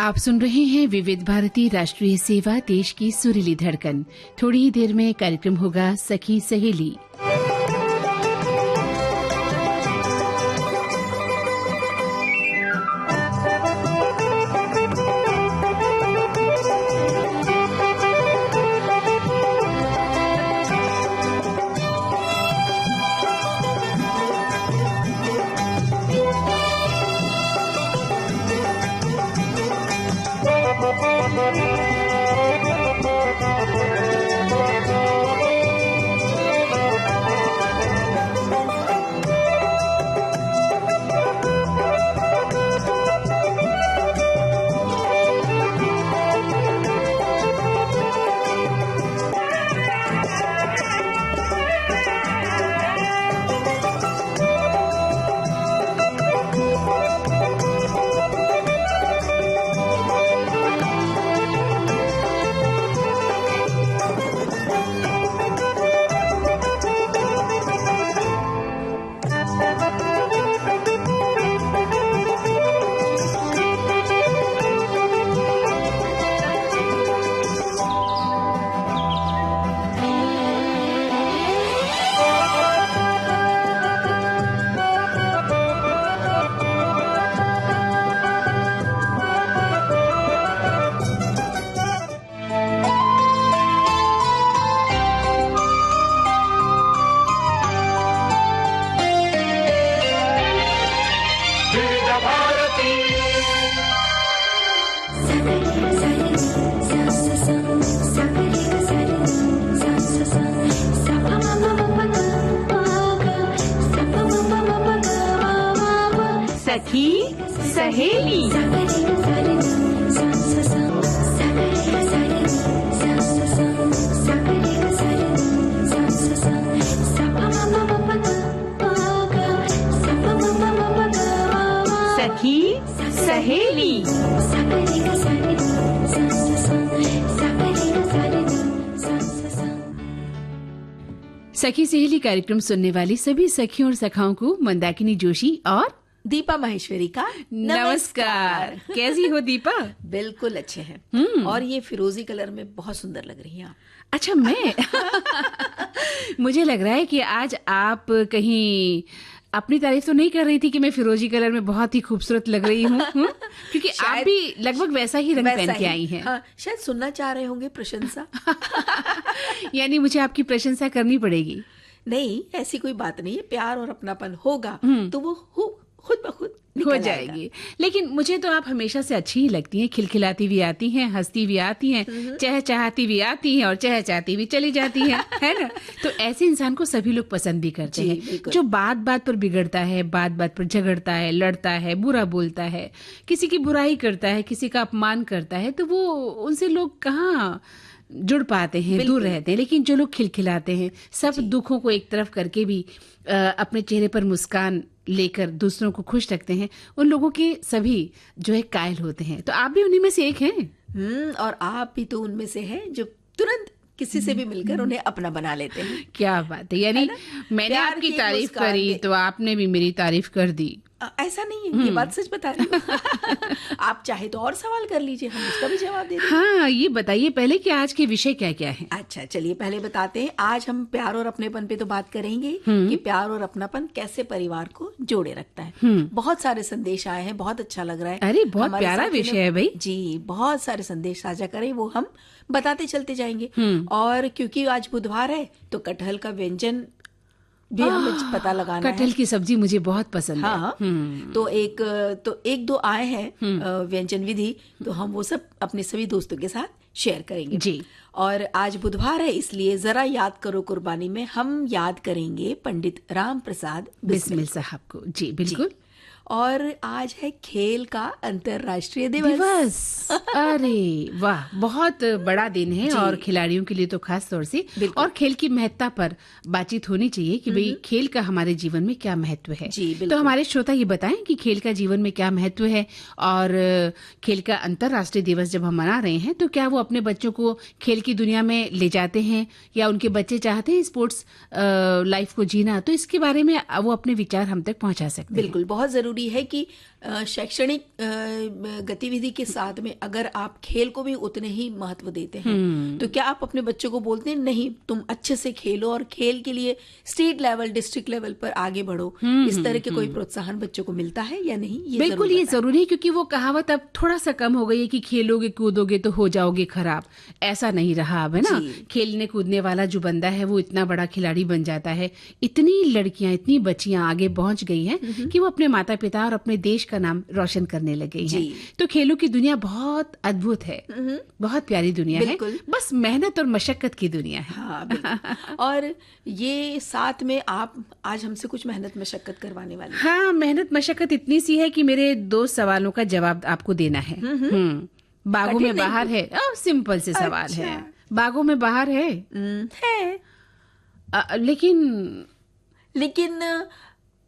आप सुन रहे हैं विविध भारती राष्ट्रीय सेवा, देश की सुरीली धड़कन। थोड़ी ही देर में कार्यक्रम होगा सखी सहेली। सखी सहेली। सखी सहेली। सखी सहेली कार्यक्रम सुनने वाली सभी सखियों और सखाओं को मंदाकिनी जोशी और दीपा माहेश्वरी का नमस्कार। कैसी हो दीपा? बिल्कुल अच्छे हैं। और ये फिरोजी कलर में बहुत सुंदर लग रही हैं आप। अच्छा, मैं मुझे लग रहा है कि आज आप कहीं अपनी तारीफ तो नहीं कर रही थी कि मैं फिरोजी कलर में बहुत ही खूबसूरत लग रही हूँ? क्योंकि आप भी लगभग वैसा ही रंग पहन के आई हैं। हाँ, शायद सुनना चाह रहे होंगे प्रशंसा। यानी मुझे आपकी प्रशंसा करनी पड़ेगी? नहीं, ऐसी कोई बात नहीं है। प्यार और अपनापन होगा तो वो खुद ब खुद हो जाएगी। लेकिन मुझे तो आप हमेशा से अच्छी ही लगती हैं। खिलखिलाती भी आती हैं, हंसती भी आती हैं, चहचहाती भी आती हैं और चहचहाती भी चली जाती हैं, है ना? तो ऐसे इंसान को सभी लोग पसंद भी करते हैं, जो बात बात पर बिगड़ता है, बात बात पर झगड़ता है, लड़ता है, बुरा बोलता है, किसी की बुराई करता है, किसी का अपमान करता है, तो वो उनसे लोग कहाँ जुड़ पाते हैं, दूर रहते हैं। लेकिन जो लोग खिलखिलाते हैं, सब दुखों को एक तरफ करके भी अपने चेहरे पर मुस्कान लेकर दूसरों को खुश रखते हैं, उन लोगों के सभी जो है कायल होते हैं। तो आप भी उन्हीं में से एक हैं। और आप भी तो उनमें से हैं जो तुरंत किसी से भी मिलकर उन्हें अपना बना लेते हैं। क्या बात है! यानी मैंने आपकी तारीफ करी तो आपने भी मेरी तारीफ कर दी। ऐसा नहीं है, ये बात सच बता रही हूँ। आप चाहे तो और सवाल कर लीजिए, हम उसका भी जवाब दे दें। हाँ, ये बताइए पहले कि आज के विषय क्या क्या है। अच्छा, चलिए पहले बताते हैं। आज हम प्यार और अपनेपन पे तो बात करेंगे कि प्यार और अपनापन कैसे परिवार को जोड़े रखता है। बहुत सारे संदेश आए हैं, बहुत अच्छा लग रहा है। अरे बहुत प्यारा विषय है भाई जी। बहुत सारे संदेश साझा करें, वो हम बताते चलते जाएंगे। और क्योंकि आज बुधवार है तो कटहल का व्यंजन भी हमें पता लगाना है। कटहल की सब्जी मुझे बहुत पसंद है। हाँ, तो एक दो आए हैं व्यंजन विधि, तो हम वो सब अपने सभी दोस्तों के साथ शेयर करेंगे जी। और आज बुधवार है, इसलिए जरा याद करो कुर्बानी में हम याद करेंगे पंडित राम प्रसाद बिस्मिल साहब को। जी बिल्कुल। और आज है खेल का अंतर्राष्ट्रीय दिवस। अरे वाह, बहुत बड़ा दिन है और खिलाड़ियों के लिए तो खास तौर से। और खेल की महत्ता पर बातचीत होनी चाहिए कि भाई खेल का हमारे जीवन में क्या महत्व है। तो हमारे श्रोता ये बताएं कि खेल का जीवन में क्या महत्व है, और खेल का अंतर्राष्ट्रीय दिवस जब हम मना रहे हैं तो क्या वो अपने बच्चों को खेल की दुनिया में ले जाते हैं, या उनके बच्चे चाहते हैं स्पोर्ट्स लाइफ को जीना, तो इसके बारे में वो अपने विचार हम तक पहुंचा सकते हैं। बिल्कुल, बहुत जरूरी जरूरी है कि शैक्षणिक गतिविधि के साथ में अगर आप खेल को भी उतने ही महत्व देते हैं तो क्या आप अपने बच्चों को बोलते हैं नहीं तुम अच्छे से खेलो और खेल के लिए स्टेट लेवल डिस्ट्रिक्ट लेवल पर आगे बढ़ो, इस तरह के कोई प्रोत्साहन बच्चों को मिलता है या नहीं? ये बिल्कुल ये जरूरी है, क्योंकि वो कहावत अब थोड़ा सा कम हो गई है कि खेलोगे कूदोगे तो हो जाओगे खराब। ऐसा नहीं रहा अब, है ना। खेलने कूदने वाला जो बंदा है वो इतना बड़ा खिलाड़ी बन जाता है। इतनी लड़कियां इतनी बच्चियां आगे पहुंच गई हैं कि वो अपने माता पिता और अपने देश का नाम रोशन करने लग गई हैं। तो खेलों की दुनिया बहुत अद्भुत है, बहुत प्यारी दुनिया है, बस मेहनत और मशक्कत की दुनिया है। हाँ, और ये साथ में आप आज हमसे कुछ मेहनत मशक्कत करवाने वाले हैं। हाँ, मेहनत मशक्कत इतनी सी है कि मेरे 2 सवालों का जवाब आपको देना है। बागों में बाहर है, सिंपल से सवाल है। बागों में बाहर है, लेकिन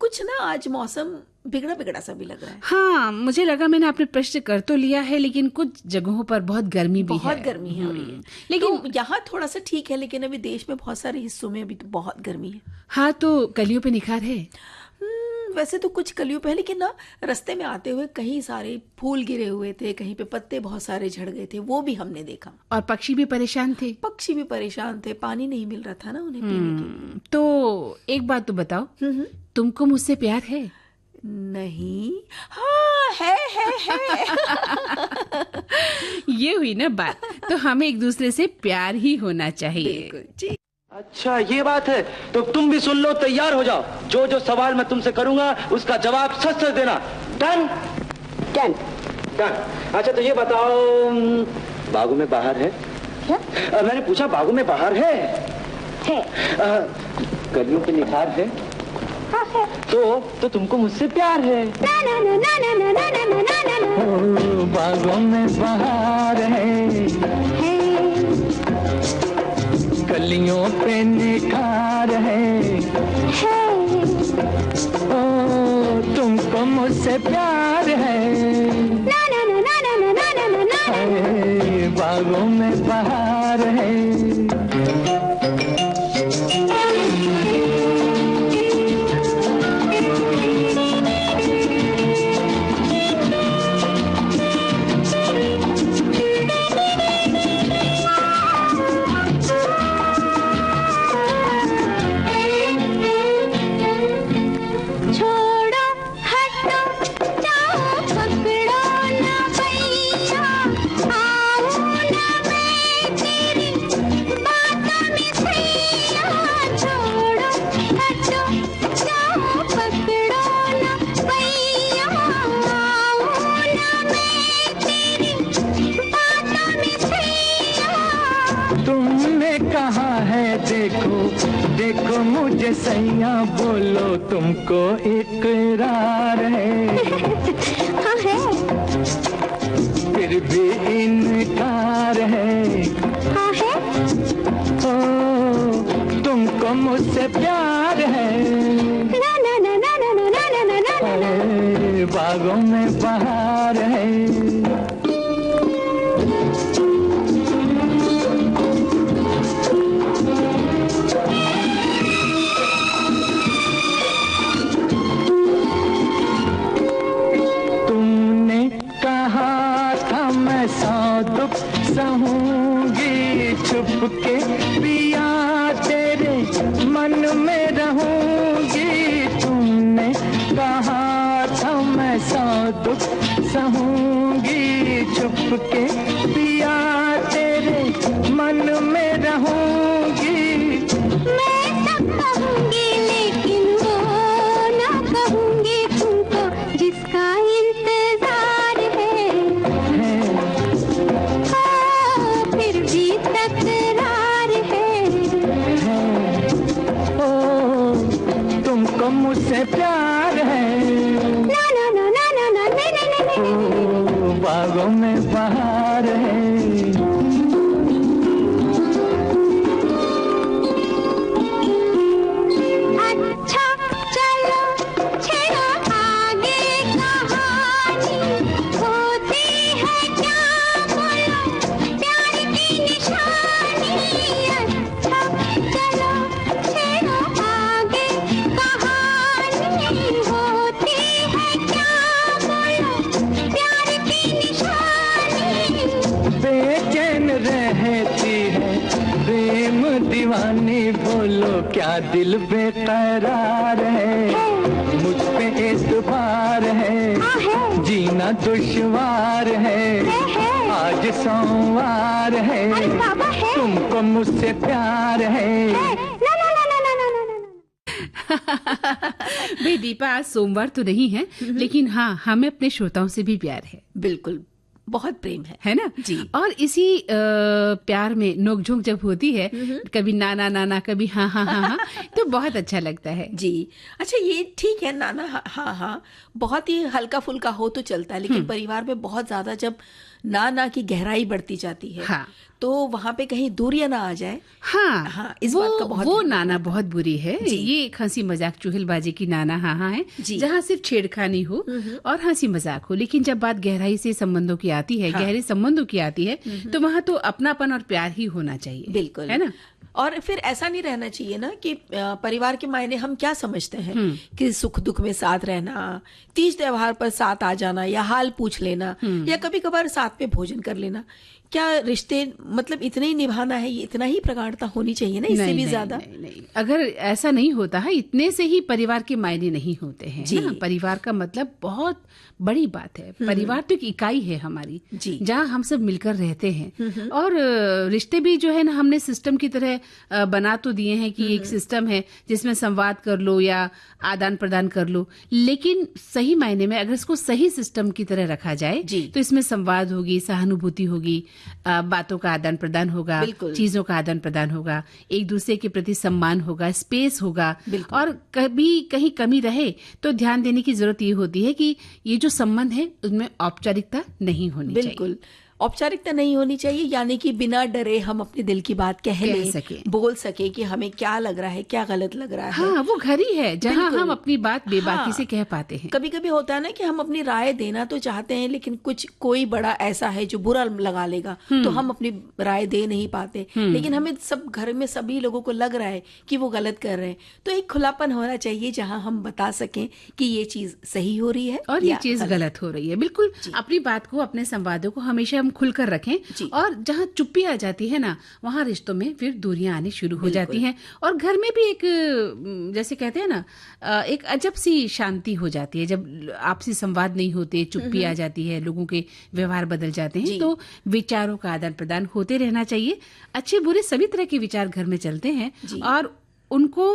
कुछ ना आज मौसम बिगड़ा बिगड़ा सा भी लग रहा है। हाँ, मुझे लगा मैंने आपने प्रश्न कर तो लिया है, लेकिन कुछ जगहों पर बहुत गर्मी भी है। बहुत गर्मी हो रही है, लेकिन तो यहाँ थोड़ा सा ठीक है, लेकिन अभी देश में बहुत सारे हिस्सों में अभी तो बहुत गर्मी है। हाँ, तो कलियों पे निखार है। वैसे तो कुछ कलियों पे, लेकिन ना रास्ते में आते हुए कहीं सारे फूल गिरे हुए थे, कहीं पे पत्ते बहुत सारे झड़ गए थे, वो भी हमने देखा। और पक्षी भी परेशान थे। पक्षी भी परेशान थे, पानी नहीं मिल रहा था ना उन्हें पीने के लिए। तो एक बात तो बताओ, तुमको मुझसे प्यार है? नहीं। हाँ, है। ये हुई ना बात। तो हमें एक दूसरे से प्यार ही होना चाहिए। बिल्कुल जी। अच्छा ये बात है, तो तुम भी सुन लो, तैयार हो जाओ। जो जो सवाल मैं तुमसे करूंगा उसका जवाब सच सच देना। डन? डन। डन। अच्छा तो ये बताओ, बागों में बाहर है? क्या? मैंने पूछा बागों में बाहर है? कलियों पे निखार है? हाँ है। तो तुमको मुझसे प्यार है? ना ना ना ना ना ना ना ना ना ना ना। ओ, बागों में बाहर है, कलियों पे निखार है। ओ, तुमको मुझसे प्यार है? ना ना ना ना ना ना ना ना ना। बागों में बाहर है। देखो मुझे सैया, बोलो तुमको इकरार है? हाँ है। फिर भी इनकार है? हाँ है। ओ, तुमको मुझसे प्यार है? ना ना ना ना ना ना ना ना ना ना। बागों में बाहर है। सहूंगी छुपके पिया तेरे मन में रहूंगी। तुमने कहा था मैं सौ दुख सहूंगी छुपके पिया तेरे मन में रहूंगी। मैं सब कहूंगी लेकिन वो ना कहूंगी तुमको जिसका इंतजार है। फिर भी तकरार है। ओ, तुमको मुझसे प्यार है? ना ना ना ना ना ना ना ना ना। ओ, बागों में बाहर है। अच्छा चलो छेड़ो आगे कहानी, होती है क्या बोलो प्यार की निशानी। अच्छा चलो छेड़ो आगे कहानी, होती है क्या क्या दिल बेकरार है, मुझ पे एतबार है, जीना दुश्वार है, आज सोमवार है, तुमको मुझसे प्यार है। भाई दीपा, आज सोमवार तो नहीं है, लेकिन हाँ, हमें अपने श्रोताओं से भी प्यार है। बिल्कुल, बहुत प्रेम है ना जी। और इसी प्यार में नोकझोंक जब होती है, कभी नाना नाना, कभी हाँ हाँ हाँ हाँ, तो बहुत अच्छा लगता है जी। अच्छा, ये ठीक है, नाना हाँ हाँ बहुत ही हल्का फुल्का हो तो चलता है, लेकिन परिवार में बहुत ज्यादा जब ना की गहराई बढ़ती जाती है, हाँ, तो वहाँ पे कहीं दूरियां ना आ जाए। हाँ, हाँ, इस बात का बहुत वो नाना बहुत बुरी है। ये एक हंसी मजाक चुगलबाजी की नाना हाँ हाँ है, जहाँ सिर्फ छेड़खानी हो और हंसी मजाक हो, लेकिन जब बात गहराई से संबंधों की आती है, गहरे संबंधों की आती है, तो वहाँ तो अपनापन और प्यार ही होना चाहिए। बिल्कुल, है ना। और फिर ऐसा नहीं रहना चाहिए ना कि परिवार के मायने हम क्या समझते हैं कि सुख दुख में साथ रहना, तीज त्योहार पर साथ आ जाना, या हाल पूछ लेना, या कभी कभार साथ में भोजन कर लेना। क्या रिश्ते मतलब इतने ही निभाना है, ये इतना ही प्रगाढ़ता होनी चाहिए ना, इससे भी ज्यादा? नहीं, अगर ऐसा नहीं होता है, इतने से ही परिवार के मायने नहीं होते हैं ना। परिवार का मतलब बहुत बड़ी बात है। परिवार तो एक इकाई है हमारी, जहाँ हम सब मिलकर रहते हैं, और रिश्ते भी जो है ना, हमने सिस्टम की तरह बना तो दिए हैं कि एक सिस्टम है जिसमें संवाद कर लो या आदान प्रदान कर लो, लेकिन सही मायने में अगर इसको सही सिस्टम की तरह रखा जाए तो इसमें संवाद होगी, सहानुभूति होगी, बातों का आदान प्रदान होगा, चीजों का आदान प्रदान होगा, एक दूसरे के प्रति सम्मान होगा, स्पेस होगा, और कभी कहीं कमी रहे तो ध्यान देने की जरूरत ये होती है कि ये जो संबंध है उनमें औपचारिकता नहीं होनी चाहिए। बिल्कुल, औपचारिकता नहीं होनी चाहिए, यानी कि बिना डरे हम अपने दिल की बात कह सके, बोल सके कि हमें क्या लग रहा है, क्या गलत लग रहा है। हाँ, वो घर ही है जहाँ हम अपनी बात बेबाकी से कह पाते हैं। कभी कभी होता है ना कि हम अपनी राय देना तो चाहते हैं, लेकिन कोई बड़ा ऐसा है जो बुरा लगा लेगा, तो हम अपनी राय दे नहीं पाते, लेकिन हमें सब घर में सभी लोगों को लग रहा है कि वो गलत कर रहे हैं। तो एक खुलापन होना चाहिए जहाँ हम बता सकें कि ये चीज सही हो रही है और ये चीज गलत हो रही है। बिल्कुल, अपनी बात को, अपने संवादों को हमेशा हम खुलकर रखें, और जहाँ चुप्पी आ जाती है ना, वहाँ रिश्तों में फिर दूरियां आनी शुरू हो जाती हैं, और घर में भी एक, जैसे कहते हैं ना, एक अजब सी शांति हो जाती है जब आपसी संवाद नहीं होते, चुप्पी आ जाती है, लोगों के व्यवहार बदल जाते हैं। तो विचारों का आदान प्रदान होते रहना चाहिए। अच्छे बुरे सभी तरह के विचार घर में चलते हैं, और उनको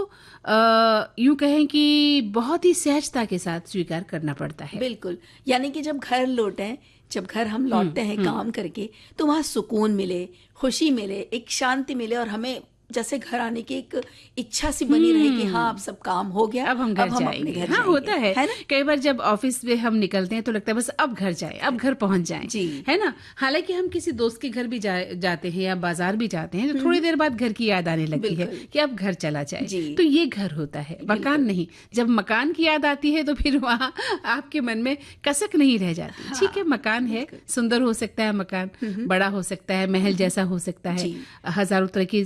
यूं कहें कि बहुत ही सहजता के साथ स्वीकार करना पड़ता है। बिल्कुल, यानी कि जब घर हम लौटते हैं काम करके, तो वहाँ सुकून मिले, खुशी मिले, एक शांति मिले, और हमें जैसे घर आने की एक इच्छा सी बनी रहे कि हाँ, अब सब काम हो गया, अब हम घर जाएंगे। हाँ, होता है ना? कई बार जब ऑफिस में हम निकलते हैं तो लगता है बस अब घर जाए, अब घर पहुंच जाए, है ना। हालांकि हम किसी दोस्त के घर भी जाते हैं या बाजार भी जाते हैं, तो थोड़ी देर बाद घर की याद आने लगती है कि अब घर चला जाए। तो ये घर होता है, मकान नहीं। जब मकान की याद आती है तो फिर वहाँ आपके मन में कसक नहीं रह जाती। ठीक है, मकान है, सुंदर हो सकता है, मकान बड़ा हो सकता है, महल जैसा हो सकता है, हजारों तरह की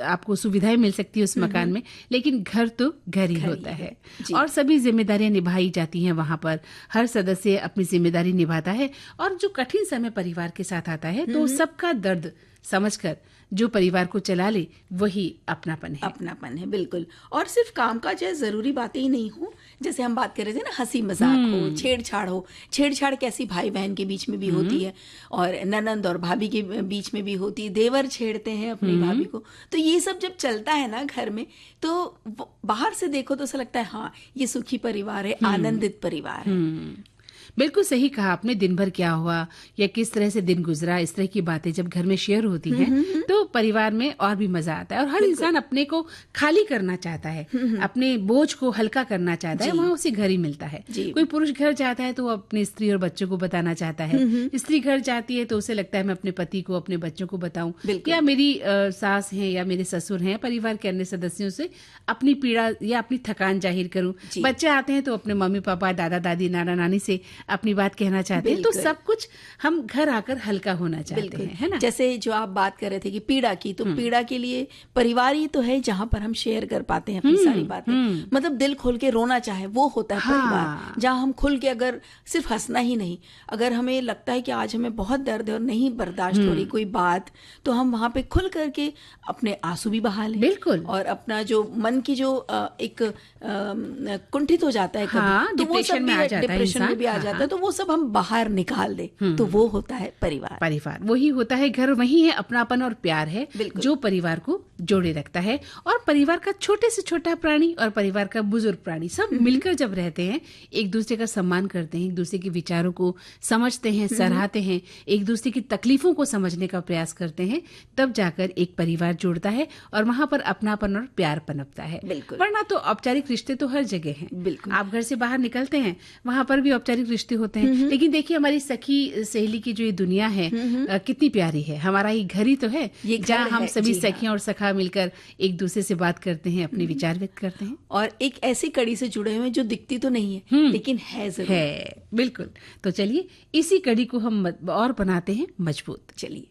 आपको सुविधाएं मिल सकती है उस मकान में, लेकिन घर तो घर ही होता है, और सभी जिम्मेदारियां निभाई जाती हैं वहां पर। हर सदस्य अपनी जिम्मेदारी निभाता है, और जो कठिन समय परिवार के साथ आता है तो सबका दर्द समझकर जो परिवार को चला ले, वही अपनापन है। बिल्कुल, और सिर्फ कामकाज या जरूरी बातें ही नहीं हो, जैसे हम बात कर रहे थे ना, हंसी मजाक हो, छेड़छाड़ हो। छेड़छाड़ कैसी भाई बहन के बीच में भी होती है, और ननंद और भाभी के बीच में भी होती है, देवर छेड़ते हैं अपनी भाभी को। तो ये सब जब चलता है ना घर में, तो बाहर से देखो तो ऐसा लगता है हाँ, ये सुखी परिवार है, आनंदित परिवार है। बिल्कुल सही कहा आपने। दिन भर क्या हुआ या किस तरह से दिन गुजरा, इस तरह की बातें जब घर में शेयर होती हैं तो परिवार में और भी मजा आता है। और हर इंसान अपने को खाली करना चाहता है, अपने बोझ को हल्का करना चाहता है, वहाँ उसे घर ही मिलता है। कोई पुरुष घर जाता है तो वो अपनी स्त्री और बच्चों को बताना चाहता है, स्त्री घर जाती है तो उसे लगता है मैं अपने पति को, अपने बच्चों को बताऊं, या मेरी सास है या मेरे ससुर हैं, परिवार के अन्य सदस्यों से अपनी पीड़ा या अपनी थकान जाहिर करूं। बच्चे आते हैं तो अपने मम्मी पापा, दादा दादी, नाना नानी से अपनी बात कहना चाहते हैं, तो बिल्कुल। सब कुछ हम घर आकर हल्का होना चाहते हैं, है ना? जैसे जो आप बात कर रहे थे कि पीड़ा की, तो पीड़ा के लिए परिवार ही तो है जहाँ पर हम शेयर कर पाते हैं अपनी सारी बातें, मतलब दिल खोल के रोना चाहे वो होता है परिवार, जहाँ हम खुल के, अगर सिर्फ हंसना ही नहीं, अगर हमें लगता है कि आज हमें बहुत दर्द है और नहीं बर्दाश्त हो रही कोई बात, तो हम वहाँ पे खुल करके अपने आंसू भी बहा लें। बिल्कुल। और अपना जो मन की जो एक कुंठित हो जाता है कभी, तो वो सब डिप्रेशन में आ जाता है डिप्रेशन में इंसान। भी आ जाता है, तो वो सब हम बाहर निकाल दें, तो वो होता है परिवार। परिवार वही होता है, घर वही है, अपनापन और प्यार है जो परिवार को जोड़े रखता है। और परिवार का छोटे से छोटा प्राणी और परिवार का बुजुर्ग प्राणी सब मिलकर जब रहते हैं, एक दूसरे का सम्मान करते हैं, एक दूसरे के विचारों को समझते हैं, सराहते हैं, एक दूसरे की तकलीफों को समझने का प्रयास करते हैं, तब जाकर एक परिवार जुड़ता है और वहां पर अपनापन और प्यार पनपता है। बिल्कुल। वरना तो औपचारिक रिश्ते तो हर जगह हैं। बिल्कुल। आप घर से बाहर निकलते हैं, वहां पर भी औपचारिक रिश्ते होते हैं, लेकिन देखिए हमारी सखी सहेली की जो ये दुनिया है कितनी प्यारी है। हमारा ही घर ही तो है ये घर जहाँ हम है, सभी जी हाँ। सखियां और सखा मिलकर एक दूसरे से बात करते हैं, अपने विचार व्यक्त करते हैं। और एक ऐसी कड़ी से जुड़े हुए जो दिखती तो नहीं है लेकिन है जरूर। है, बिल्कुल। तो चलिए इसी कड़ी को हम और बनाते हैं मजबूत। चलिए।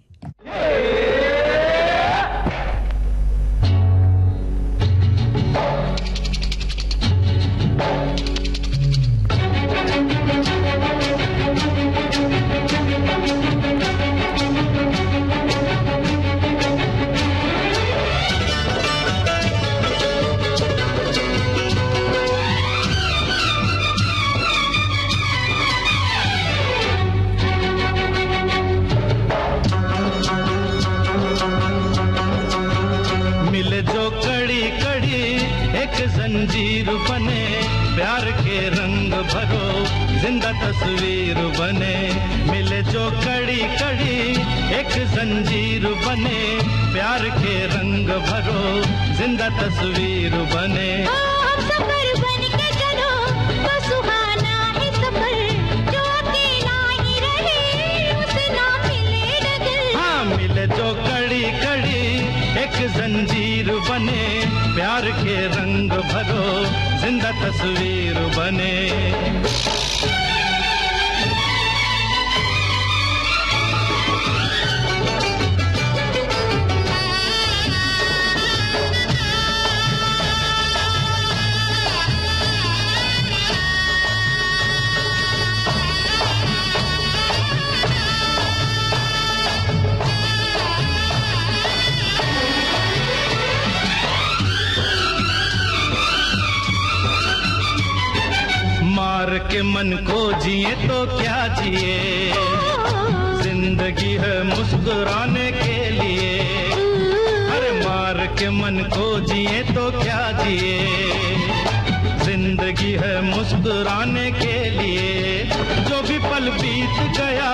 मिले जो कड़ी कड़ी एक जंजीर बने, प्यार के रंग भरो जिंदा तस्वीर बने। मिले जो कड़ी कड़ी एक जंजीर बने, प्यार के रंग भरो जिंदा तस्वीर बने। हम सफर बन के चलो तो सुहाना है सफर, जो अकेला ही रहे उसे ना मिले डगर। हाँ, मिले जो कड़ी कड़ी एक जंजीर बने, प्यार के रंग भरो जिंदा तस्वीर बने। मार के मन को जिए तो क्या जिए, जिंदगी है मुस्कुराने के लिए। अरे मार के मन को जिए तो क्या जिए, जिंदगी है मुस्कुराने के लिए। जो भी पल बीत गया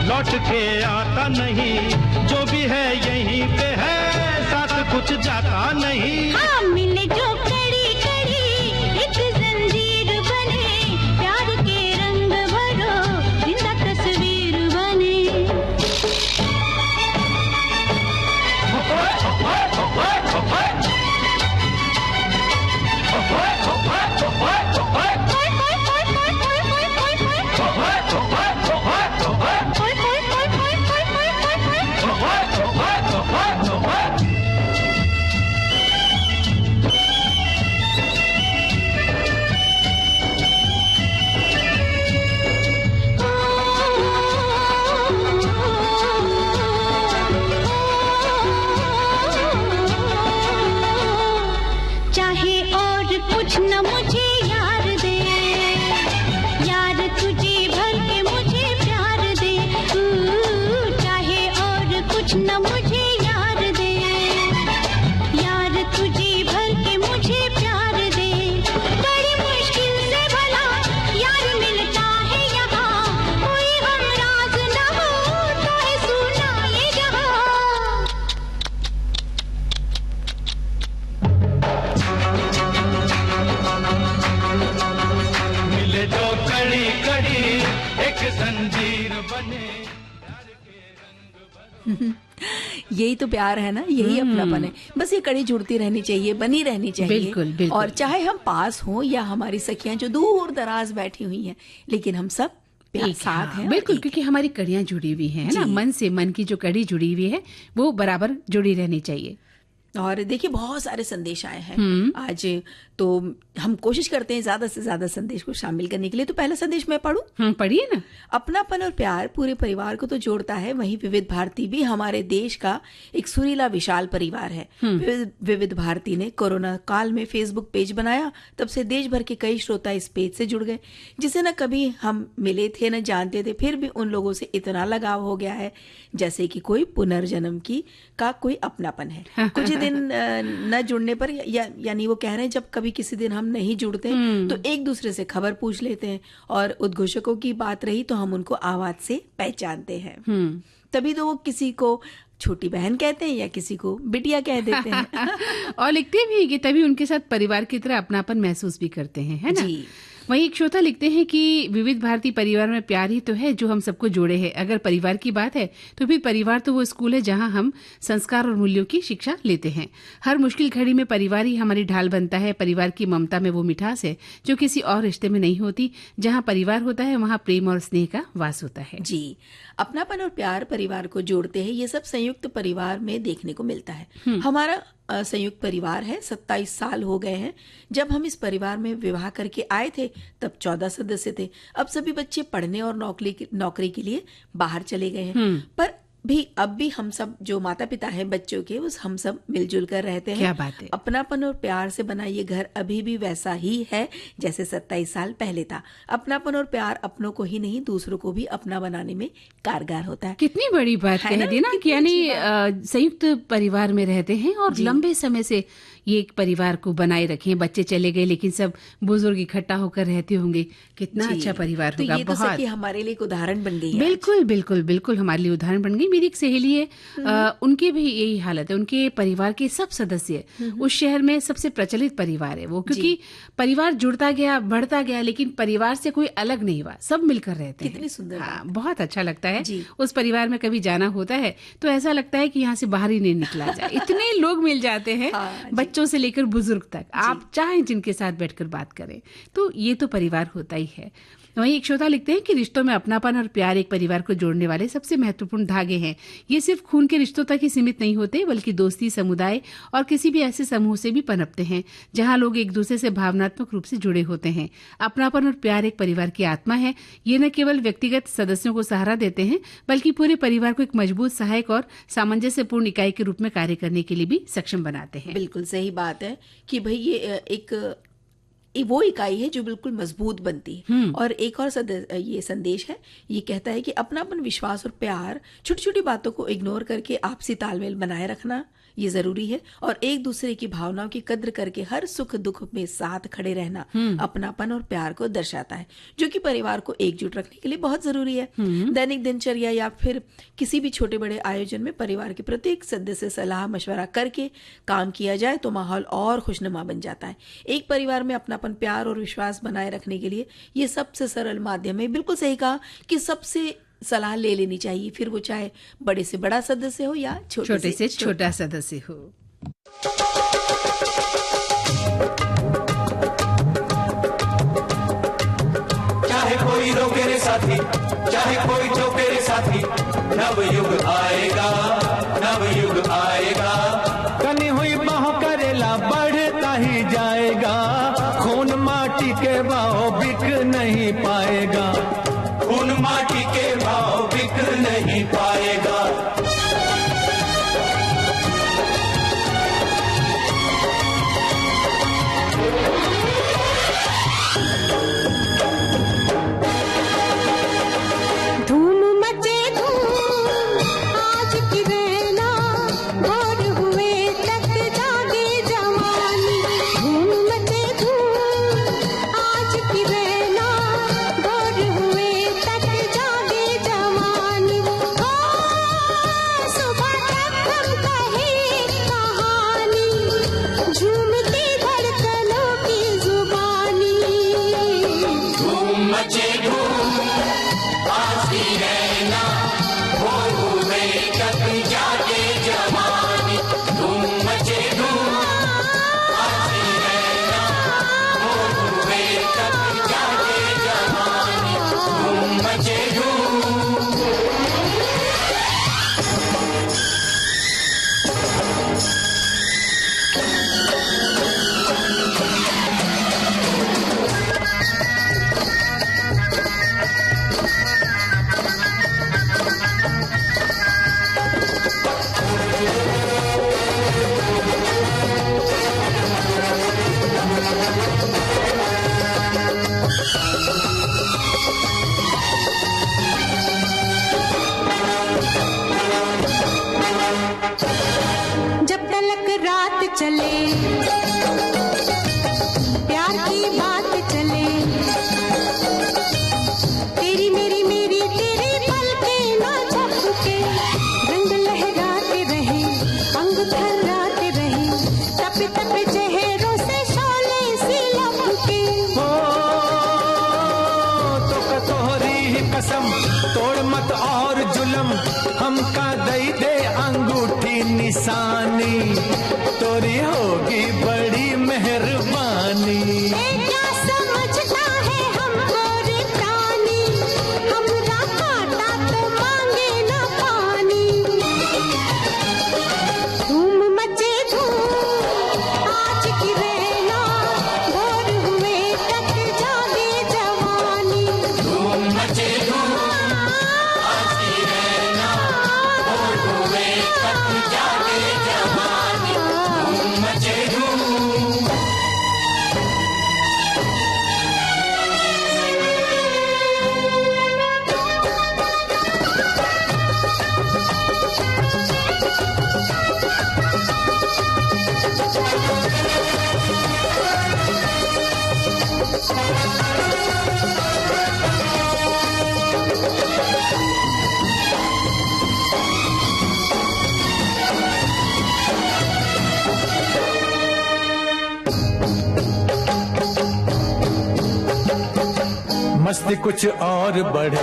लौट के आता नहीं, जो भी है यहीं पे है साथ कुछ जाता नहीं। हाँ, मिले जो कड़ी कड़ी एक जंजीर बने, प्यार के रंग भरो जिंदा तस्वीर बने। चाहे और कुछ न मुझे यार दे, यार तुझे भर के मुझे प्यार दे। चाहे और कुछ न मुझे यार दे, यार तुझे भर के मुझे प्यार दे। बड़ी मुश्किल से भला यार मिलता है यहाँ, कोई हम राज न हो तो है सुना ये जहाँ। मिले जो कड़ी कड़ी एक जंजीर बने। यही तो प्यार है ना, यही अपनापन है। बस ये कड़ी जुड़ती रहनी चाहिए, बनी रहनी चाहिए। बिल्कुल, बिल्कुल। और चाहे हम पास हों या हमारी सखियां जो दूर दराज बैठी हुई हैं, लेकिन हम सब साथ है। बिल्कुल, क्योंकि हमारी कड़ियां जुड़ी हुई हैं, है ना, मन से, मन की जो कड़ी जुड़ी हुई है वो बराबर जुड़ी रहनी चाहिए। और देखिए बहुत सारे संदेश आए हैं आज, तो हम कोशिश करते हैं ज्यादा से ज्यादा संदेश को शामिल करने के लिए। तो पहला संदेश मैं पढ़ूं? पढ़िए ना। अपनापन और प्यार पूरे परिवार को तो जोड़ता है, वहीं विविध भारती भी हमारे देश का एक सुरीला विशाल परिवार है। विविध भारती ने कोरोना काल में फेसबुक पेज बनाया, तब से देश भर के कई श्रोता इस पेज से जुड़ गए, जिसे न कभी हम मिले थे न जानते थे, फिर भी उन लोगों से इतना लगाव हो गया है जैसे कि कोई पुनर्जन्म का कोई अपनापन है। कुछ दिन न जुड़ने पर यानी वो कह रहे हैं जब कभी किसी दिन हम नहीं जुड़ते तो एक दूसरे से खबर पूछ लेते हैं, और उद्घोषकों की बात रही तो हम उनको आवाज से पहचानते हैं। तभी तो वो किसी को छोटी बहन कहते हैं या किसी को बिटिया कह देते हैं। और लिखते भी कि तभी उनके साथ परिवार की तरह अपनापन महसूस भी करते हैं, है ना। जी। वहीं एक श्रोता लिखते हैं कि विविध भारती परिवार में प्यार ही तो है जो हम सबको जोड़े है। अगर परिवार की बात है तो फिर परिवार तो वो स्कूल है जहां हम संस्कार और मूल्यों की शिक्षा लेते हैं। हर मुश्किल घड़ी में परिवार ही हमारी ढाल बनता है। परिवार की ममता में वो मिठास है जो किसी और रिश्ते में नहीं होती। जहां परिवार होता है वहां प्रेम और स्नेह का वास होता है। जी, अपनापन और प्यार परिवार को जोड़ते हैं, ये सब संयुक्त परिवार में देखने को मिलता है। हमारा संयुक्त परिवार है, 27 साल हो गए हैं। जब हम इस परिवार में विवाह करके आए थे तब 14 सदस्य थे। अब सभी बच्चे पढ़ने और नौकरी के लिए बाहर चले गए हैं, पर अब भी हम सब जो माता पिता हैं बच्चों के, उस हम सब मिलजुल कर रहते हैं। क्या बात है। अपनापन और प्यार से बना ये घर अभी भी वैसा ही है जैसे 27 साल पहले था। अपनापन और प्यार अपनों को ही नहीं दूसरों को भी अपना बनाने में कारगर होता है। कितनी बड़ी बात कह दी ना, कि यानी संयुक्त परिवार में रहते हैं और लंबे समय से ये एक परिवार को बनाए रखे। बच्चे चले गए लेकिन सब बुजुर्ग इकट्ठा होकर रहते होंगे। कितना अच्छा परिवार होगा। ये तो सच्ची हमारे लिए एक उदाहरण बन गई है। बिल्कुल बिल्कुल बिल्कुल हमारे लिए उदाहरण बन गई। मेरी एक सहेली है, उनके भी यही हालत है। उनके परिवार के सब सदस्य उस शहर में सबसे प्रचलित परिवार है वो, क्योंकि परिवार जुड़ता गया, बढ़ता गया, लेकिन परिवार से कोई अलग नहीं हुआ, सब मिलकर रहते हैं। कितनी सुंदर। हाँ, बहुत अच्छा लगता है। उस परिवार में कभी जाना होता है तो ऐसा लगता है कि यहाँ से बाहर ही नहीं निकला जाए। इतने लोग मिल जाते हैं, बच्चों से लेकर बुजुर्ग तक, आप चाहें जिनके साथ बैठकर बात करें। तो ये तो परिवार होता ही है। वहीं एक श्रोता लिखते हैं कि रिश्तों में अपनापन और प्यार एक परिवार को जोड़ने वाले सबसे महत्वपूर्ण धागे हैं। ये सिर्फ खून के रिश्तों तक ही सीमित नहीं होते, बल्कि दोस्ती, समुदाय और किसी भी ऐसे समूह से भी पनपते हैं जहां लोग एक दूसरे से भावनात्मक रूप से जुड़े होते हैं। अपनापन और प्यार एक परिवार की आत्मा है। ये न केवल व्यक्तिगत सदस्यों को सहारा देते हैं, बल्कि पूरे परिवार को एक मजबूत, सहायक और सामंजस्यपूर्ण इकाई के रूप में कार्य करने के लिए भी सक्षम बनाते हैं। बिल्कुल सही बात है कि भाई ये वो इकाई है जो बिल्कुल मजबूत बनती है। और एक और ये संदेश है, ये कहता है कि अपनापन, विश्वास और प्यार, छोटी छोटी बातों को इग्नोर करके आपसी तालमेल बनाए रखना ये जरूरी है, और एक दूसरे की भावनाओं की कद्र करके हर सुख दुख में साथ खड़े रहना अपनापन और प्यार को दर्शाता है, जो कि परिवार को एकजुट रखने के लिए बहुत जरूरी है। दैनिक दिनचर्या या फिर किसी भी छोटे बड़े आयोजन में परिवार के प्रत्येक सदस्य से सलाह मशवरा करके काम किया जाए तो माहौल और खुशनुमा बन जाता है। एक परिवार में अपनापन, प्यार और विश्वास बनाए रखने के लिए ये सबसे सरल माध्यम है। बिल्कुल सही कहा कि सबसे सलाह ले लेनी चाहिए, फिर वो चाहे बड़े से बड़ा सदस्य हो या छोटे से छोटा सदस्य हो। चाहे कोई रोके रे साथी, चाहे कोई ठोके रे साथी, नव युग आएगा, नव युग आएगा। कनी हुई बाहों करेला बढ़ता ही जाएगा, खून माटी के भाव बिक नहीं पाएगा, खून माटी के भाव बिक नहीं पाएगा। धूम मचे धूम आज की वेला, भोर हुए तक जागे जवानी। धूम मचे धूम आज की वेला, भोर हुए तक जागे जवानी। ओ सुबह तक हम कहे कहानी, झूमती धड़कनों की जुबानी। धूम मचे धूम आज की रहना, भोर हुए तक जागे जवानी। धूम मचे धूम आज की रहना, भोर हुए तक जागे जवानी। धूम मचे कसम तोड़ मत और जुलम हमका दई दे अंगूठी निशानी तोरी होगी बड़ी मेहरबानी क्या समझता है हमको रे प्राणी हमरा काटा तो मांगे ना पानी धूम मचे धूम आज की रहना भोर हुए तक जागे जवानी धूम मचे धूम आज की रहना भोर हुए तक जागे जवानी धूम मचे धूम मस्ती कुछ और बढ़े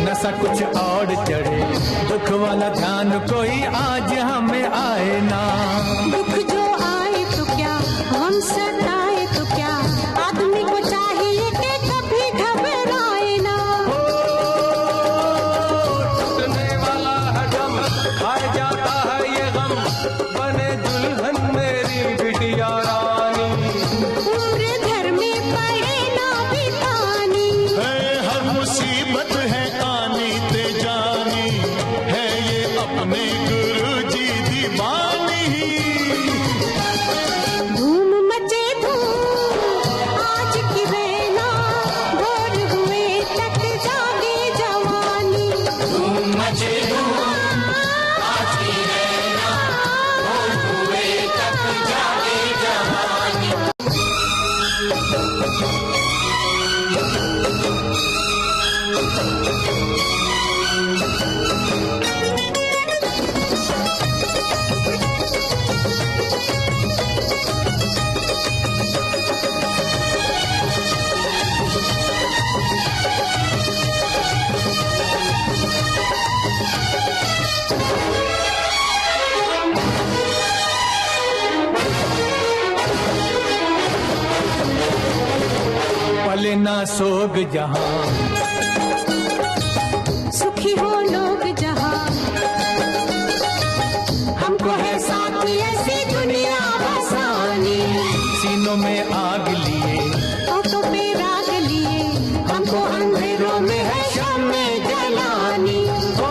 नशा कुछ और चढ़े दुख वाला ध्यान कोई आज हमें आए ना दुख जो आए तो क्या हम सताए तो क्या आदमी को चाहिए कि कभी घबराए ना टूटने वाला है दम खाए जाता है ये गम बने दुल्हन मेरी बिटिया रानी उम्र घर में पड़े ना बितानी हर मुसीबत है आनी ते जानी है ये अपने गुरु जी दीवानी धूम मचे धूम आज की रहना भोर हुए तक जागे जवानी धूम मचे धूम आज की रहना भोर हुए तक जागे जवानी पले ना सोग जहां सुखी हो लोग जहां हमको है साथी ऐसी दुनिया बसानी सीनों में आग लिए होठों पे राग लिए हमको अंधेरों में है शाम जलानी ओ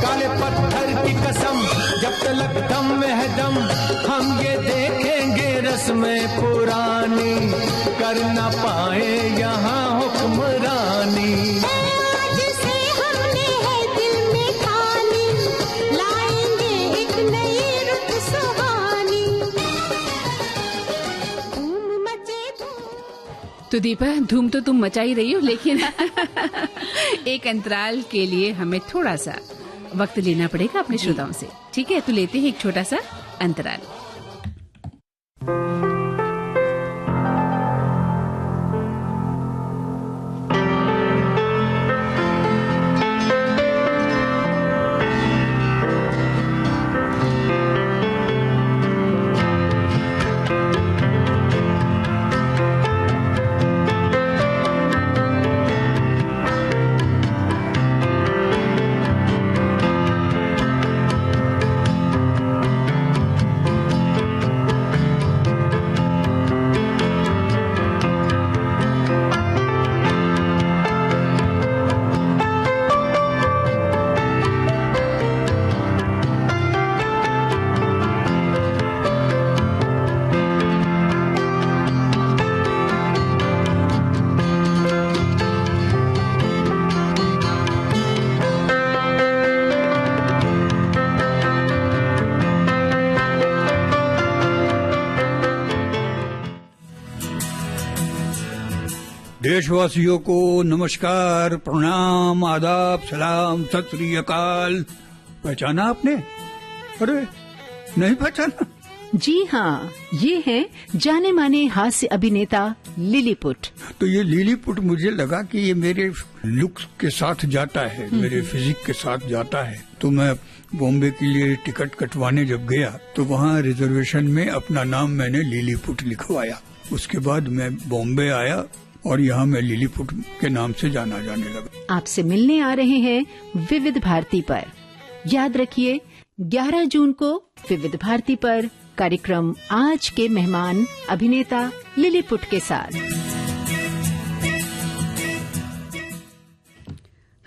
काले पत्थर की कसम जब तलक दम में है दम हम ये देखेंगे रस्में पुरानी कर ना पाए यहाँ हुक्मरानी आज से हमने है दिल में ठानी लाएंगे एक नई रुत सुहानी धूम मचे धूम तो दीपा धूम तो तुम मचा ही रही हो, लेकिन एक अंतराल के लिए हमें थोड़ा सा वक्त लेना पड़ेगा अपने श्रोताओं से। ठीक है, तो लेते हैं एक छोटा सा अंतराल। देशवासियों को नमस्कार, प्रणाम, आदाब, सलाम, सत श्री अकाल। पहचाना आपने? अरे नहीं पहचाना? जी हाँ, ये है जाने माने हास्य अभिनेता लिलीपुट। तो ये लिलीपुट मुझे लगा कि ये मेरे लुक्स के साथ जाता है, मेरे फिजिक के साथ जाता है। तो मैं बॉम्बे के लिए टिकट कटवाने जब गया तो वहाँ रिजर्वेशन में अपना नाम मैंने लिलीपुट लिखवाया। उसके बाद मैं बॉम्बे आया और यहाँ मैं लिलीपुट के नाम से जाना जाने लगा। आपसे मिलने आ रहे हैं विविध भारती पर। याद रखिए 11 जून को विविध भारती पर कार्यक्रम आज के मेहमान अभिनेता लिलीपुट के साथ।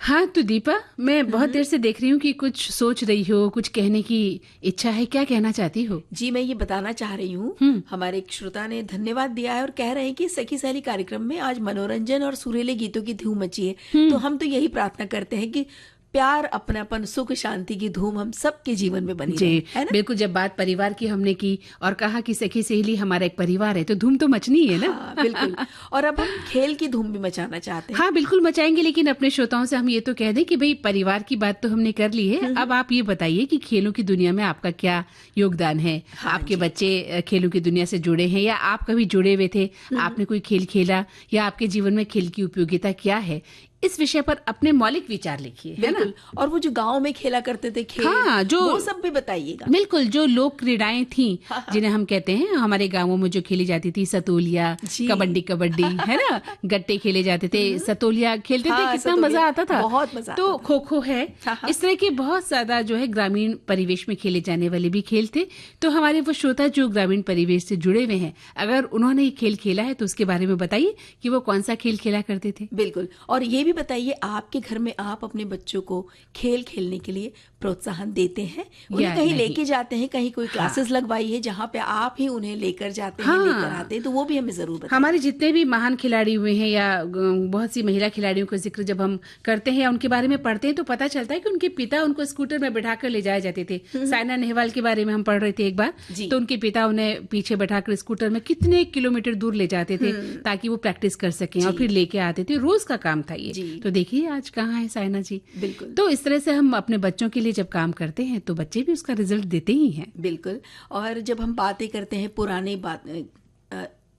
हाँ तो दीपा, मैं बहुत देर से देख रही हूँ कि कुछ सोच रही हो, कुछ कहने की इच्छा है, क्या कहना चाहती हो? जी, मैं ये बताना चाह रही हूँ, हमारे एक श्रोता ने धन्यवाद दिया है और कह रहे हैं कि सखी सहेली कार्यक्रम में आज मनोरंजन और सुरीले गीतों की धूम मची है। तो हम तो यही प्रार्थना करते हैं कि प्यार, अपनापन, सुख, शांति की धूम हम सबके जीवन में बनी रहे, है ना? बिल्कुल। जब बात परिवार की हमने की और कहा कि सखी सहेली हमारा एक परिवार है, तो धूम तो मचनी है ना। हाँ, बिल्कुल। और अब हम खेल की धूम भी मचाना चाहते हैं। हाँ बिल्कुल मचाएंगे, लेकिन अपने श्रोताओं से हम ये तो कह दें कि भाई परिवार की बात तो हमने कर ली है। अब आप ये बताइए कि खेलों की दुनिया में आपका क्या योगदान है? हाँ, आपके बच्चे खेलों की दुनिया से जुड़े हैं या आप कभी जुड़े हुए थे? आपने कोई खेल खेला या आपके जीवन में खेल की उपयोगिता क्या है? इस विषय पर अपने मौलिक विचार लिखिए, है ना? और वो जो गांव में खेला करते थे खेल, हाँ, जो वो सब भी बताइएगा। बिल्कुल, जो लोक क्रीड़ाएं थी जिन्हें हम कहते हैं, हमारे गांवों में जो खेली जाती थी, सतोलिया, कबड्डी है ना, गट्टे खेले जाते थे, सतोलिया खेलते थे, कितना मजा आता था। बहुत मजा। तो खो खो है, इस तरह के बहुत ज्यादा जो है ग्रामीण परिवेश में खेले जाने वाले भी खेल थे। तो हमारे वो श्रोता जो ग्रामीण परिवेश से जुड़े हुए हैं, अगर उन्होंने ये खेल खेला है तो उसके बारे में बताइए कि वो कौन सा खेल खेला करते थे। बिल्कुल। और ये भी बताइए आपके घर में आप अपने बच्चों को खेल खेलने के लिए प्रोत्साहन देते हैं, उन्हें कहीं लेके जाते हैं, कहीं कोई क्लासेस लगवाई है जहाँ पे आप ही उन्हें लेकर जाते हैं, लेकर आते हैं, तो वो भी हमें जरूर बताइए। हमारे जितने भी महान खिलाड़ी हुए हैं या बहुत सी महिला खिलाड़ियों का जिक्र जब हम करते हैं या उनके बारे में पढ़ते हैं तो पता चलता है कि उनके पिता उनको स्कूटर में बैठाकर ले जाए जाते थे। साइना नेहवाल के बारे में हम पढ़ रहे थे एक बार, तो उनके पिता उन्हें पीछे बैठाकर स्कूटर में कितने किलोमीटर दूर ले जाते थे ताकि वो प्रैक्टिस कर सकें और फिर लेके आते थे। रोज का काम था ये। तो देखिए आज कहाँ है साइना जी। बिल्कुल। तो इस तरह से हम अपने बच्चों के लिए जब काम करते हैं तो बच्चे भी उसका रिजल्ट देते ही हैं। बिल्कुल। और जब हम बातें करते हैं पुराने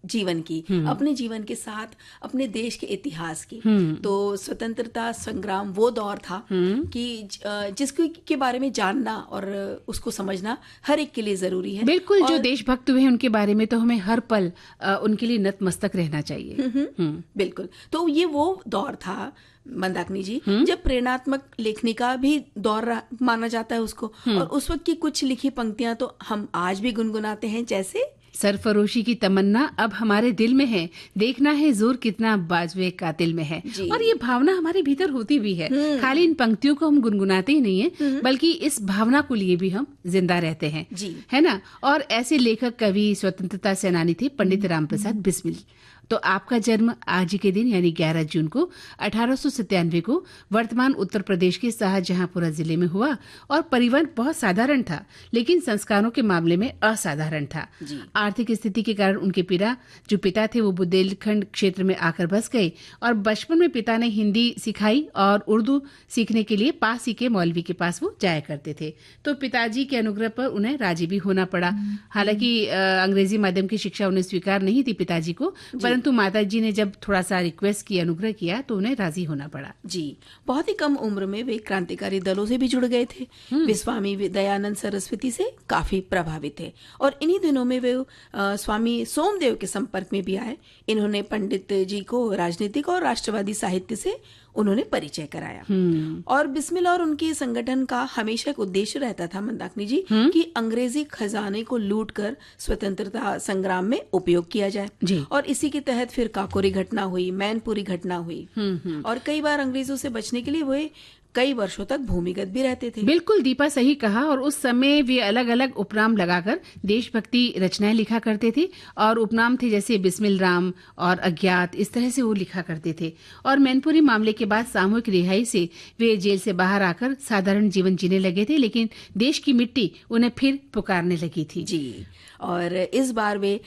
जीवन की, अपने जीवन के साथ अपने देश के इतिहास की, तो स्वतंत्रता संग्राम वो दौर था कि जिसके के बारे में जानना और उसको समझना हर एक के लिए जरूरी है। बिल्कुल। जो देशभक्त हुए हैं उनके बारे में तो हमें हर पल उनके लिए नतमस्तक रहना चाहिए। बिल्कुल। तो ये वो दौर था मंदाकिनी जी जब प्रेरणात्मक लेखनी का भी दौर माना जाता है उसको, और उस वक्त की कुछ लिखी पंक्तियां तो हम आज भी गुनगुनाते हैं, जैसे सरफरोशी की तमन्ना अब हमारे दिल में है, देखना है जोर कितना बाजवे कातिल में है। और ये भावना हमारे भीतर होती भी है। खाली इन पंक्तियों को हम गुनगुनाते ही नहीं है, बल्कि इस भावना को लिए भी हम जिंदा रहते हैं, है ना। और ऐसे लेखक, कवि, स्वतंत्रता सेनानी थे पंडित रामप्रसाद बिस्मिल। तो आपका जन्म आज ही के दिन यानी 11 जून को 1897 को वर्तमान उत्तर प्रदेश के शाहजहांपुरा जिले में हुआ। और परिवार बहुत साधारण था, लेकिन संस्कारों के मामले में असाधारण था। आर्थिक स्थिति के कारण उनके जो पिता थे वो बुंदेलखंड क्षेत्र में आकर बस गए और बचपन में पिता ने हिंदी सिखाई और उर्दू सीखने के लिए पास ही के मौलवी के पास वो जाया करते थे। तो पिताजी के अनुग्रह पर उन्हें राजी भी होना पड़ा। हालांकि अंग्रेजी माध्यम की शिक्षा उन्हें स्वीकार नहीं थी पिताजी को, परंतु माताजी ने जब थोड़ा सा रिक्वेस्ट की, अनुग्रह किया, तो उन्हें राजी होना पड़ा। जी। बहुत ही कम उम्र में वे क्रांतिकारी दलों से भी जुड़ गए थे। वे स्वामी दयानंद सरस्वती से काफी प्रभावित थे और इन्हीं दिनों में वे स्वामी सोमदेव के संपर्क में भी आए। इन्होंने पंडित जी को राजनीतिक और राष्ट्रवादी साहित्य से उन्होंने परिचय कराया। और बिस्मिल और उनके संगठन का हमेशा एक उद्देश्य रहता था मंदाकिनी जी कि अंग्रेजी खजाने को लूटकर स्वतंत्रता संग्राम में उपयोग किया जाए। और इसी के तहत फिर काकोरी घटना हुई, मैनपुरी घटना हुई, और कई बार अंग्रेजों से बचने के लिए वे कई वर्षों तक भूमिगत भी रहते थे। बिल्कुल दीपा, सही कहा। और उस समय वे अलग अलग उपनाम लगाकर देशभक्ति रचनाएं लिखा करते थे। और उपनाम थे जैसे बिस्मिल राम और अज्ञात, इस तरह से वो लिखा करते थे। और मैनपुरी मामले के बाद सामूहिक रिहाई से वे जेल से बाहर आकर साधारण जीवन जीने लगे थे, लेकिन देश की मिट्टी उन्हें फिर पुकारने लगी थी। जी। और इस बार वे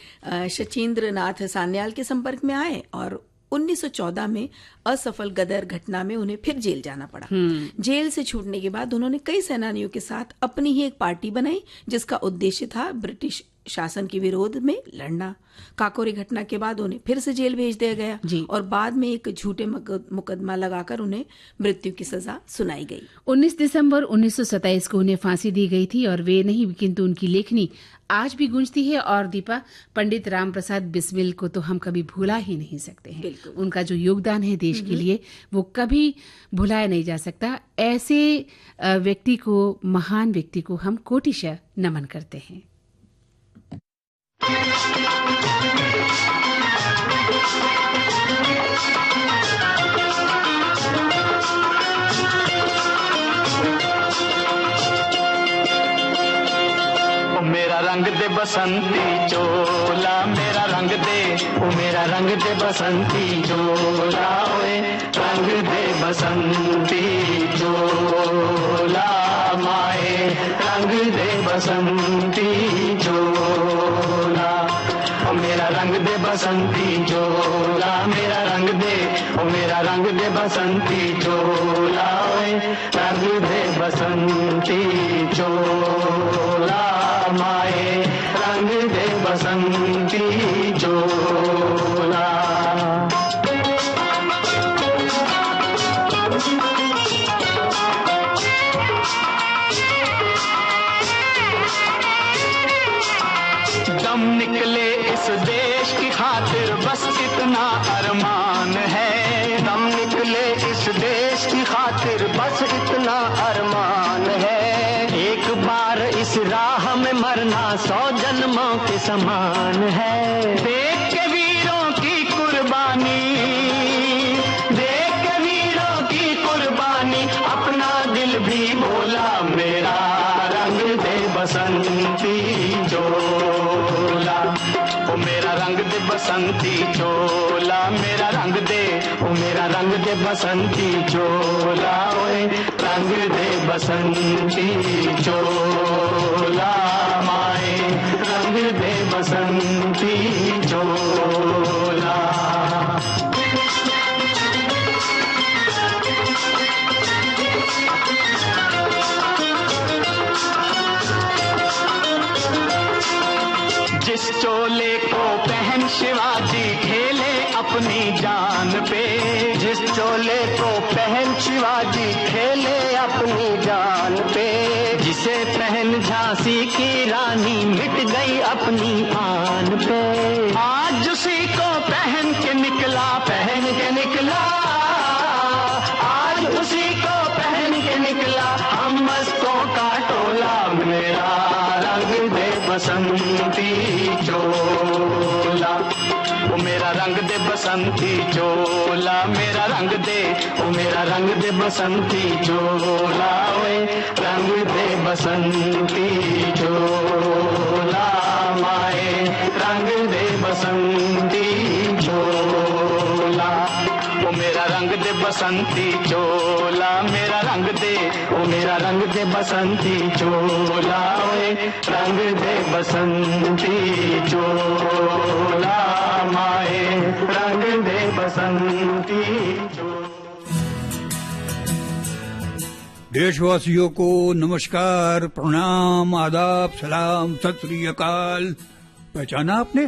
शचीन्द्र नाथ सान्याल के संपर्क में आए और 1914 में असफल गदर घटना में उन्हें फिर जेल जाना पड़ा। जेल से छूटने के बाद उन्होंने कई सेनानियों के साथ अपनी ही एक पार्टी बनाई जिसका उद्देश्य था ब्रिटिश शासन के विरोध में लड़ना। काकोरी घटना के बाद उन्हें फिर से जेल भेज दिया गया जी। और बाद में एक झूठे मुकदमा लगाकर उन्हें मृत्यु की सजा सुनाई गई। 19 दिसंबर 1927 को उन्हें फांसी दी गई थी और वे नहीं किंतु उनकी लेखनी आज भी गूंजती है। और दीपा, पंडित राम प्रसाद बिस्मिल को तो हम कभी भूला ही नहीं सकते हैं। बिल्कुल। उनका जो योगदान है देश के लिए वो कभी भुलाया नहीं जा सकता। ऐसे व्यक्ति को, महान व्यक्ति को हम कोटिशः नमन करते हैं। मेरा रंग दे बसंती चोला, मेरा रंग दे, ओ मेरा रंग दे बसंती चोला, ओए रंग दे बसंती चोला, माए रंग दे बसंती चोला, ओ मेरा रंग दे बसंती चोला, मेरा रंग दे, ओ मेरा रंग दे बसंती चोला, ओए रंग दे बसंती चोला, माए रंग दे बसंती चोला। दम निकले इस देश की खातिर बस इतना अरमान है, दम निकले इस देश की खातिर बस इतना अरमान है, एक बार इस राह में मरना 100 जन्मों के समान है। देख के वीरों की कुर्बानी, देख के वीरों की कुर्बानी, अपना दिल भी बोला मेरा रंग दे बसंती चोला, ओ मेरा रंग दे बसंती चोला, मेरा रंग दे, ओ मेरा रंग दे बसंती चोला, ओए रंग दे बसंती चोला, माए रंग दे बसंती चोला। जिस चोले को पहन शिवाजी खेले अपनी जान पे, जिस चोले को पहन शिवाजी खेले अपनी जान पे, जिसे पहन झांसी की रानी मिट गई अपनी आन पे, आज उसी को पहन के निकला, पहन के निकला, आज उसी को पहन के निकला हम मस्तों का टोला, मेरा रंग दे बसंती चोला, ओ मेरा रंग दे बसंती चोला, मेरा रंग दे, ओ मेरा रंग दे बसंती चोला, ओए रंग दे बसंती चोला, माए रंग दे बसंती चोला, ओ मेरा रंग दे बसंती चोला, मेरा रंग दे, ओ मेरा रंग दे बसंती चोला, ओए रंग दे बसंती चोला, माए रंग दे बसंती चोला। देशवासियों को नमस्कार, प्रणाम, आदाब, सलाम, सत श्री अकाल। पहचाना आपने?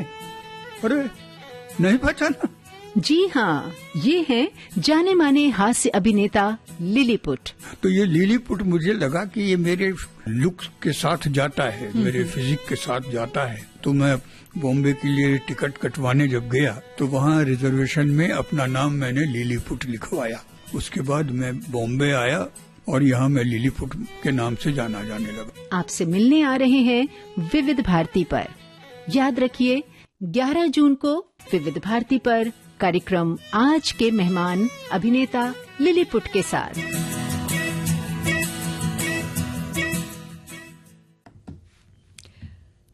अरे नहीं पहचाना? जी हाँ, ये है जाने माने हास्य अभिनेता लिलीपुट। तो ये लिलीपुट मुझे लगा कि ये मेरे लुक्स के साथ जाता है, मेरे फिजिक के साथ जाता है। तो मैं बॉम्बे के लिए टिकट कटवाने जब गया तो वहाँ रिजर्वेशन में अपना नाम मैंने लिलीपुट लिखवाया। उसके बाद मैं बॉम्बे आया और यहाँ मैं लिलीपुट के नाम से जाना जाने लगा। आपसे मिलने आ रहे हैं विविध भारती पर। याद रखिए 11 जून को विविध भारती पर कार्यक्रम आज के मेहमान अभिनेता लिलीपुट के साथ।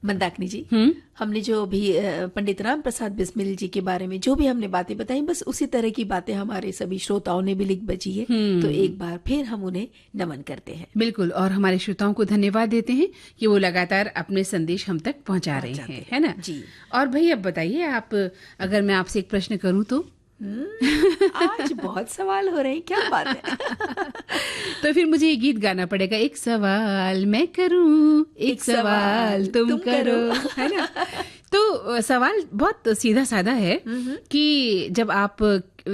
मंदाकिनी जी, हमने जो अभी पंडित राम प्रसाद बिस्मिल जी के बारे में जो भी हमने बातें बताई, बस उसी तरह की बातें हमारे सभी श्रोताओं ने भी लिख बची है। तो एक बार फिर हम उन्हें नमन करते हैं। बिल्कुल, और हमारे श्रोताओं को धन्यवाद देते हैं कि वो लगातार अपने संदेश हम तक पहुंचा रहे हैं, है ना जी। और भाई अब बताइए आप, अगर मैं आपसे एक प्रश्न करूं तो आज बहुत सवाल हो रहे हैं, क्या बात है। तो फिर मुझे ये गीत गाना पड़ेगा, एक सवाल मैं करूं, एक सवाल तुम करो, है ना। तो सवाल बहुत सीधा साधा है कि जब आप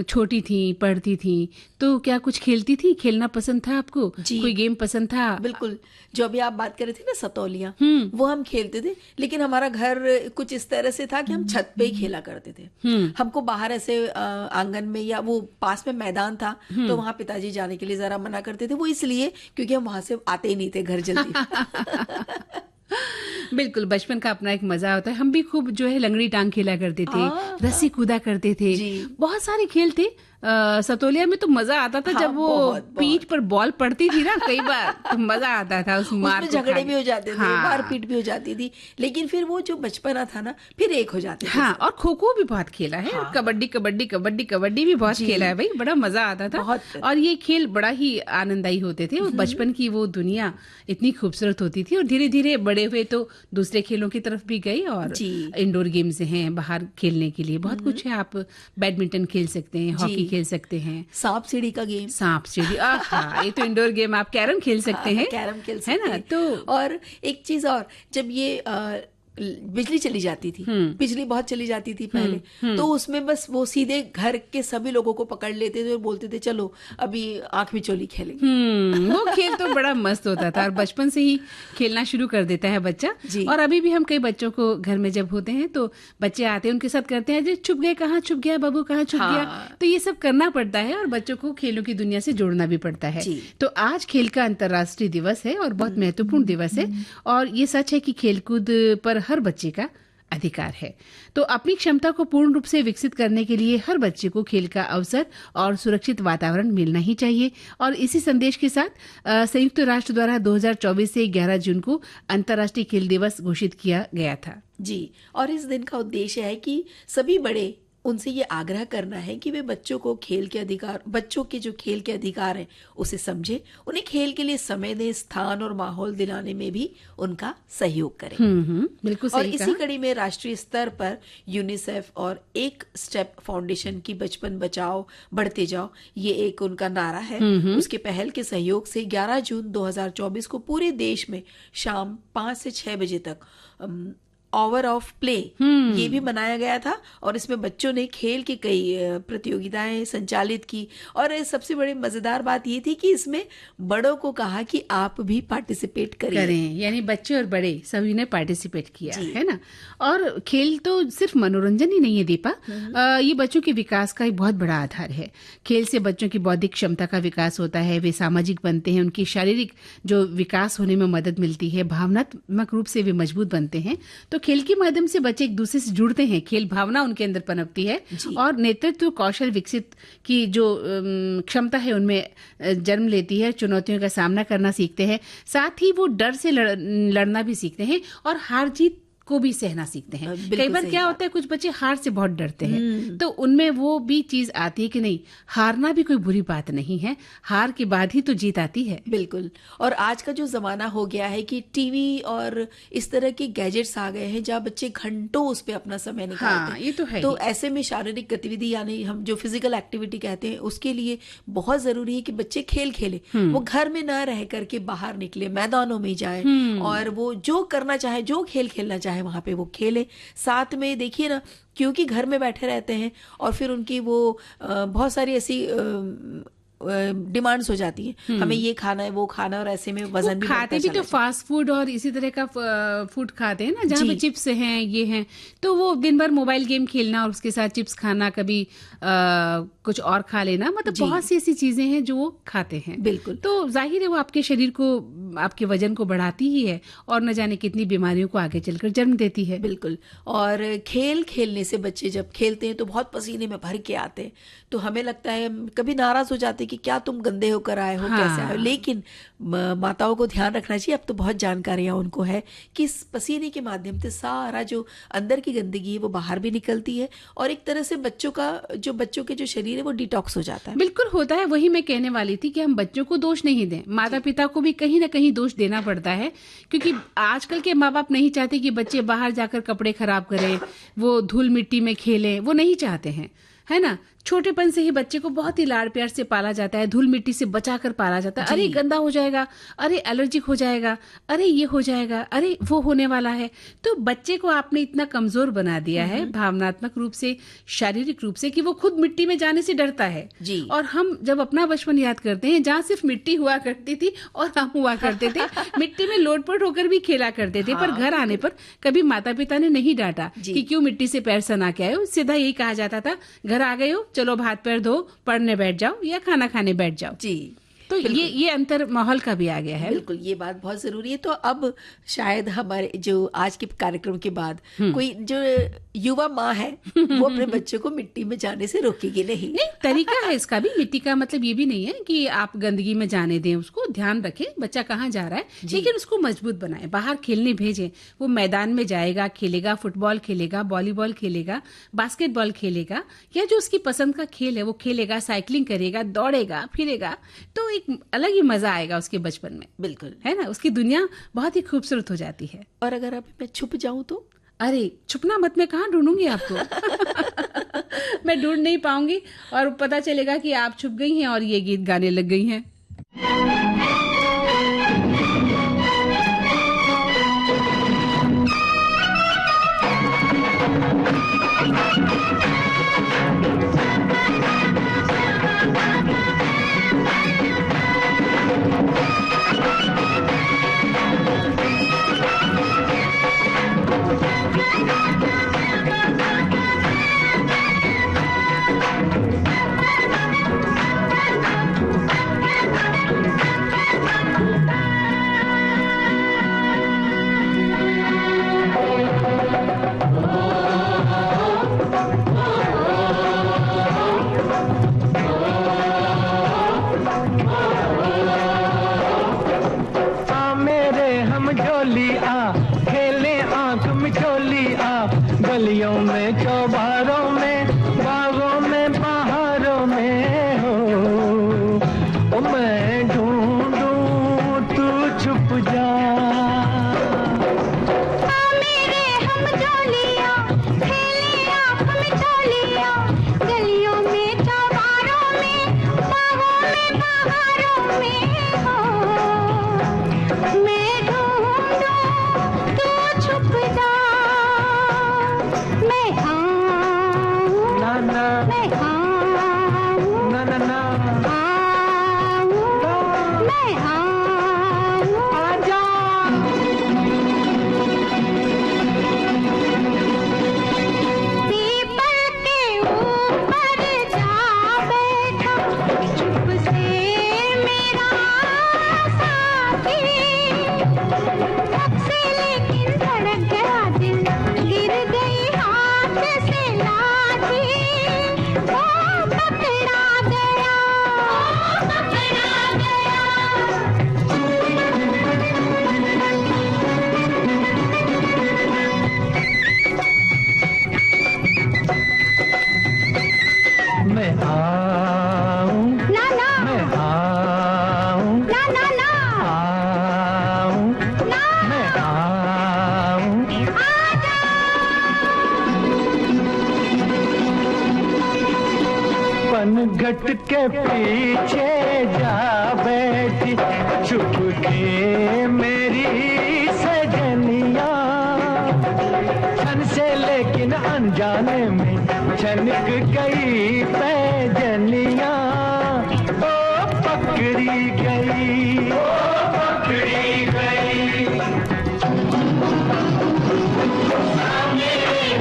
छोटी थी, पढ़ती थी, तो क्या कुछ खेलती थी? खेलना पसंद था आपको? जी। कोई गेम पसंद था? बिल्कुल, जो अभी आप बात कर रहे थे ना सतौलियां, वो हम खेलते थे, लेकिन हमारा घर कुछ इस तरह से था कि हम छत पे ही खेला करते थे। हमको बाहर ऐसे आंगन में या वो पास में मैदान था, तो वहां पिताजी जाने के लिए जरा मना करते थे। वो इसलिए क्योंकि हम वहां से आते ही नहीं थे घर जल्दी। बिल्कुल, बचपन का अपना एक मजा होता है। हम भी खूब जो है लंगड़ी टांग खेला करते थे, रस्सी कूदा करते थे, बहुत सारे खेल थे। सतोलिया में तो मजा आता था, जब वो पीठ पर बॉल पड़ती थी ना, कई बार तो मजा आता था उस मार को झगड़े भी हो जाते थे, मारपीट भी हो जाती थी, लेकिन फिर वो जो बचपना था ना, फिर एक हो जाते थे। हाँ, और खो खो भी बहुत खेला है, कबड्डी कबड्डी कबड्डी कबड्डी भी बहुत खेला है भाई, बड़ा मजा आता था। और ये खेल बड़ा ही आनंददायी होते थे, और बचपन की वो दुनिया इतनी खूबसूरत होती थी। और धीरे धीरे बड़े हुए तो दूसरे खेलों की तरफ भी गए, और इंडोर गेम्स हैं बाहर खेलने के लिए, बहुत कुछ है। आप बैडमिंटन खेल सकते हैं, हॉकी खेल सकते हैं, सांप सीढ़ी का गेम, सांप सीढ़ी, ये तो इंडोर गेम। आप कैरम खेल सकते हैं, कैरम खेल सकते है ना। तो और एक चीज और, जब ये बिजली चली जाती थी, बिजली बहुत चली जाती थी पहले, तो उसमें बस वो सीधे घर के सभी लोगों को पकड़ लेते थे और बोलते थे चलो अभी आंख मिचोली खेलेंगे। वो खेल तो बड़ा मस्त होता था, और बचपन से ही खेलना शुरू कर देता है बच्चा। और अभी भी हम कई बच्चों को घर में जब होते हैं तो बच्चे आते हैं, उनके साथ करते हैं, छुप गए, कहाँ छुप गया बाबू, कहाँ छुप गया। तो ये सब करना पड़ता है, और बच्चों को खेलों की दुनिया से जोड़ना भी पड़ता है। तो आज खेल का अंतर्राष्ट्रीय दिवस है, और बहुत महत्वपूर्ण दिवस है। और ये सच है कि खेलकूद पर हर बच्चे का अधिकार है। तो अपनी क्षमता को पूर्ण रूप से विकसित करने के लिए हर बच्चे को खेल का अवसर और सुरक्षित वातावरण मिलना ही चाहिए। और इसी संदेश के साथ संयुक्त राष्ट्र द्वारा 2024 से 11 जून को अंतर्राष्ट्रीय खेल दिवस घोषित किया गया था। जी, और इस दिन का उद्देश्य है कि सभी बड़े उनसे ये आग्रह करना है कि वे बच्चों को खेल के अधिकार, बच्चों के जो खेल के अधिकार हैं उसे समझे, उन्हें खेल के लिए समय दें, स्थान और माहौल दिलाने में भी उनका सहयोग करें। बिल्कुल सही और इसी कड़ी में राष्ट्रीय स्तर पर यूनिसेफ और एक स्टेप फाउंडेशन की बचपन बचाओ बढ़ते जाओ, ये एक उनका नारा है। उसके पहल के सहयोग से 11 जून 2024 को पूरे देश में शाम 5 से 6 बजे तक आवर ऑफ प्ले ये भी मनाया गया था, और इसमें बच्चों ने खेल की कई प्रतियोगिताएं संचालित की। और सबसे बड़ी मजेदार बात ये थी कि इसमें बड़ों को कहा कि आप भी पार्टिसिपेट करें, यानी बच्चे और बड़े सभी ने पार्टिसिपेट किया, है ना। और खेल तो सिर्फ मनोरंजन ही नहीं है दीपा, ये बच्चों के विकास का एक बहुत बड़ा आधार है। खेल से बच्चों की बौद्धिक क्षमता का विकास होता है, वे सामाजिक बनते हैं, उनकी शारीरिक जो विकास होने में मदद मिलती है, भावनात्मक रूप से वे मजबूत बनते हैं। तो खेल के माध्यम से बच्चे एक दूसरे से जुड़ते हैं, खेल भावना उनके अंदर पनपती है, और नेतृत्व कौशल विकसित की जो क्षमता है उनमें जन्म लेती है। चुनौतियों का सामना करना सीखते हैं, साथ ही वो डर से लड़ना भी सीखते हैं, और हार जीत को भी सहना सीखते हैं। कई बार क्या होता है, कुछ बच्चे हार से बहुत डरते हैं, तो उनमें वो भी चीज आती है कि नहीं, हारना भी कोई बुरी बात नहीं है, हार के बाद ही तो जीत आती है। बिल्कुल। और आज का जो जमाना हो गया है कि टीवी और इस तरह के गैजेट्स आ गए हैं जहाँ बच्चे घंटों उस पे अपना समय निकालते हैं। ये तो है। तो ऐसे में शारीरिक गतिविधि यानी हम जो फिजिकल एक्टिविटी कहते हैं, उसके लिए बहुत जरूरी है कि बच्चे खेल खेले, वो घर में न रह करके बाहर निकले, मैदानों में जाए, और वो जो करना चाहे, जो खेल खेलना चाहे वहां पे वो खेले। साथ में देखिए ना, क्योंकि घर में बैठे रहते हैं और फिर उनकी वो बहुत सारी ऐसी डिमांड्स हो जाती है, हमें ये खाना है वो खाना, और ऐसे में वजन भी खाते भी तो फास्ट फूड और इसी तरह का फूड खाते हैं ना, जहाँ पे चिप्स हैं, ये हैं, तो वो दिन भर मोबाइल गेम खेलना और उसके साथ चिप्स खाना, कभी कुछ और खा लेना, मतलब बहुत सी ऐसी चीजें हैं जो वो खाते हैं। बिल्कुल। तो जाहिर है वो आपके शरीर को, आपके वजन को बढ़ाती ही है, और न जाने कितनी बीमारियों को आगे चलकर जन्म देती है। बिल्कुल। और खेल खेलने से बच्चे जब खेलते हैं तो बहुत पसीने में भर के आते हैं, तो हमें लगता है, कभी नाराज हो जाते कि क्या तुम गंदे होकर आए हो, कैसे आए हो। लेकिन माताओं को ध्यान रखना चाहिए, अब तो बहुत जानकारियां उनको है कि इस पसीने के माध्यम से सारा जो अंदर की गंदगी है वो बाहर भी निकलती है, और एक तरह से बच्चों के जो शरीर है वो डिटॉक्स हो जाता है। बिल्कुल होता है। वही मैं कहने वाली थी कि हम बच्चों को दोष नहीं दें, माता पिता को भी कहीं ना कहीं दोष देना पड़ता है, क्योंकि आजकल के माँ बाप नहीं चाहते कि बच्चे बाहर जाकर कपड़े खराब करें, वो धूल मिट्टी में खेलें, वो नहीं चाहते हैं, है ना, छोटेपन से ही बच्चे को बहुत ही लाड़ प्यार से पाला जाता है, धूल मिट्टी से बचाकर पाला जाता है। अरे गंदा हो जाएगा, अरे एलर्जिक हो जाएगा, अरे ये हो जाएगा, अरे वो होने वाला है। तो बच्चे को आपने इतना कमजोर बना दिया है भावनात्मक रूप से, शारीरिक रूप से, कि वो खुद मिट्टी में जाने से डरता है। जी। और हम जब अपना बचपन याद करते हैं, जहाँ सिर्फ मिट्टी हुआ करती थी और हम हुआ करते थे, मिट्टी में लोटपोट होकर भी खेला करते थे, पर घर आने पर कभी माता पिता ने नहीं डांटा कि क्यों मिट्टी से पैर सना के आए हो। सीधा यही कहा जाता था, घर आ गए हो, चलो हाथ पैर धो, पढ़ने बैठ जाओ या खाना खाने बैठ जाओ। जी। तो ये अंतर माहौल का भी आ गया है। बिल्कुल, ये बात बहुत जरूरी है। तो अब शायद हमारे जो आज के कार्यक्रम के बाद कोई जो युवा माँ है वो अपने बच्चों को मिट्टी में जाने से रोकेगी नहीं। तरीका है इसका भी। मिट्टी का मतलब ये भी नहीं है कि आप गंदगी में जाने दें उसको, ध्यान रखें बच्चा कहाँ जा रहा है, लेकिन उसको मजबूत बनाएं, बाहर खेलने भेजें। वो मैदान में जाएगा, खेलेगा, फुटबॉल खेलेगा, वॉलीबॉल खेलेगा, बास्केटबॉल खेलेगा, या जो उसकी पसंद का खेल है वो खेलेगा, साइकिलिंग करेगा, दौड़ेगा फिरेगा, तो एक अलग ही मजा आएगा उसके बचपन में। बिल्कुल, है ना, उसकी दुनिया बहुत ही खूबसूरत हो जाती है। और अगर अभी मैं छुप जाऊं तो? अरे छुपना मत, मैं कहाँ ढूंढूंगी आपको। मैं ढूंढ नहीं पाऊंगी और पता चलेगा कि आप छुप गई हैं और ये गीत गाने लग गई हैं। गलियों में, चौबारों में, बागों में, पहाड़ों में हो, ओ मैं ढूंढूं तू छुप जा। मेरे हम जोलियां खेले आँख में चोलियां, गलियों में, चौबारों में, बागों में, पहाड़ों में हो, मैं ढूंढूं तू छुप जा। मैं आऊं, ना ना, मैं आऊं, ना ना ना, आऊं, मैं आऊं, आजा। पीपल के ऊपर जा बैठा चुप से मेरा साथी, थक से लेकिन धड़क गया दिल, गिर गई हाथ से लाठी, वो पकड़ा गया, पकड़ा गया। मैं आऊं, ना ना, मैं आऊं, ना ना ना, आऊं, ना, मैं आऊं। आजा। पनघट के पीछे जा बैठी छुप के मेरी सजनिया, छन से लेकिन अनजाने में छनक गई पैजनिया, ओ पकड़ी गई, ओ पकड़ी गई।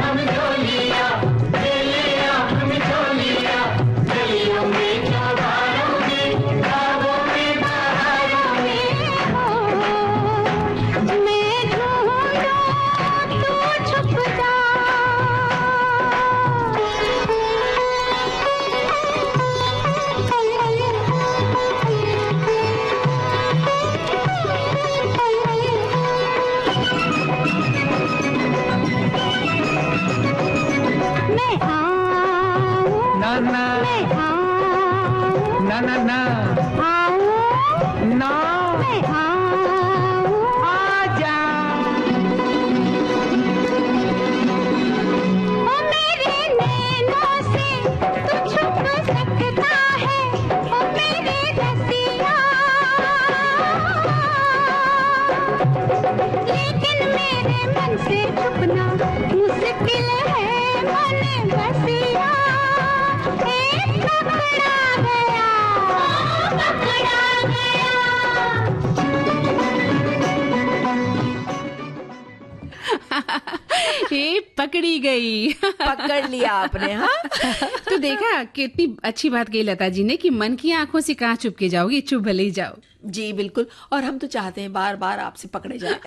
हम जोलियां खेले आँख में चोलियां, गलियों में, चौबारों में, बागों में, पहाड़ों में हो, मैं ढूंढूं तू छुप जा। मैं आऊं, ना ना, मैं आऊं, ना ना ना, आऊं, ना, मैं आऊं, आजा। ओ मेरे नैनों से पकड़ी गई। पकड़ लिया आपने, हाँ। तो देखा कितनी अच्छी बात कही लता जी ने कि मन की आंखों से कहाँ छुप के जाओगी, चुप भले ही जाओ। जी बिल्कुल, और हम तो चाहते हैं बार बार आपसे पकड़े जाए।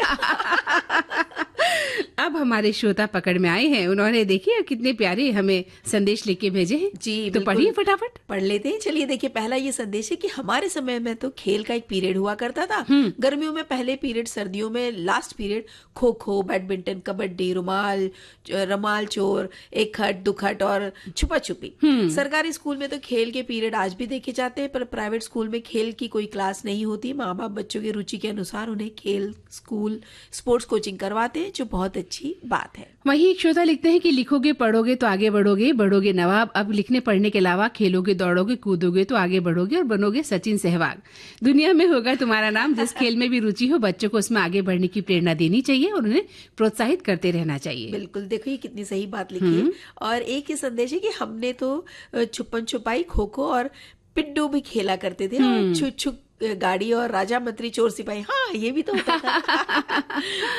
अब हमारे श्रोता पकड़ में आए हैं, उन्होंने देखिए कितने प्यारे हमें संदेश लेके भेजे हैं। जी तो पढ़िए फटाफट। पढ़ लेते हैं। चलिए देखिए, पहला ये संदेश है कि हमारे समय में तो खेल का एक पीरियड हुआ करता था। गर्मियों में पहले पीरियड, सर्दियों में last period kho kho, badminton, kabaddi, रुमाल चोर, एक खट, दो खट और छुपा छुपी। सरकारी स्कूल में तो खेल के पीरियड आज भी देखे जाते हैं, पर प्राइवेट स्कूल में खेल की कोई क्लास नहीं होती। माँ बाप बच्चों की रुचि के अनुसार उन्हें खेल, स्कूल, स्पोर्ट्स कोचिंग करवाते हैं, जो बहुत अच्छी बात है। वहीं एक श्रोता लिखते हैं कि लिखोगे पढ़ोगे तो आगे बढ़ोगे नवाब। अब लिखने पढ़ने के अलावा खेलोगे दौड़ोगे कूदोगे तो आगे बढ़ोगे और बनोगे सचिन सहवाग। दुनिया में होगा तुम्हारा नाम। जिस खेल में भी रुचि हो, बच्चों को उसमें आगे बढ़ने की प्रेरणा देनी चाहिए और उन्हें प्रोत्साहित करते रहना चाहिए। बिल्कुल, देखो ये कितनी सही बात लिखी है। और एक ही संदेश है कि हमने तो छुपन छुपाई, खो खो और पिड्डू भी खेला करते थे, और छुप छुप गाड़ी और राजा मंत्री चोर सिपाही, हाँ ये भी तो होता था।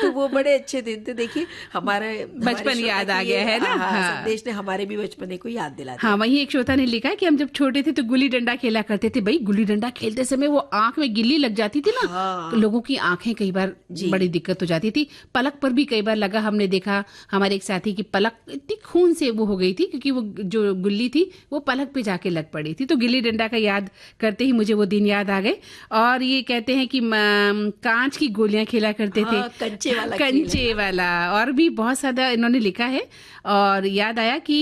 तो वो बड़े अच्छे दिन थे। देखिए हमारे बचपन याद आ गया है ना। हाँ। संदेश ने हमारे भी बचपने को याद दिला दिया। हाँ, वहीं एक श्रोता ने लिखा कि हम जब छोटे थे तो गुल्ली डंडा खेला करते थे। भाई गुल्ली डंडा खेलते समय वो आंख में गिल्ली लग जाती थी ना। हाँ। तो लोगों की आंखें कई बार बड़ी दिक्कत हो जाती थी। पलक पर भी कई बार लगा, हमने देखा हमारे एक साथी की पलक इतनी खून से वो हो गई थी, क्योंकि वो जो गुल्ली थी वो पलक पे जाके लग पड़ी थी। तो गिल्ली डंडा का याद करते ही मुझे वो दिन याद आ गए। और ये कहते हैं कि कांच की गोलियां खेला करते थे, कंचे वाला, और भी बहुत ज्यादा इन्होंने लिखा है। और याद आया कि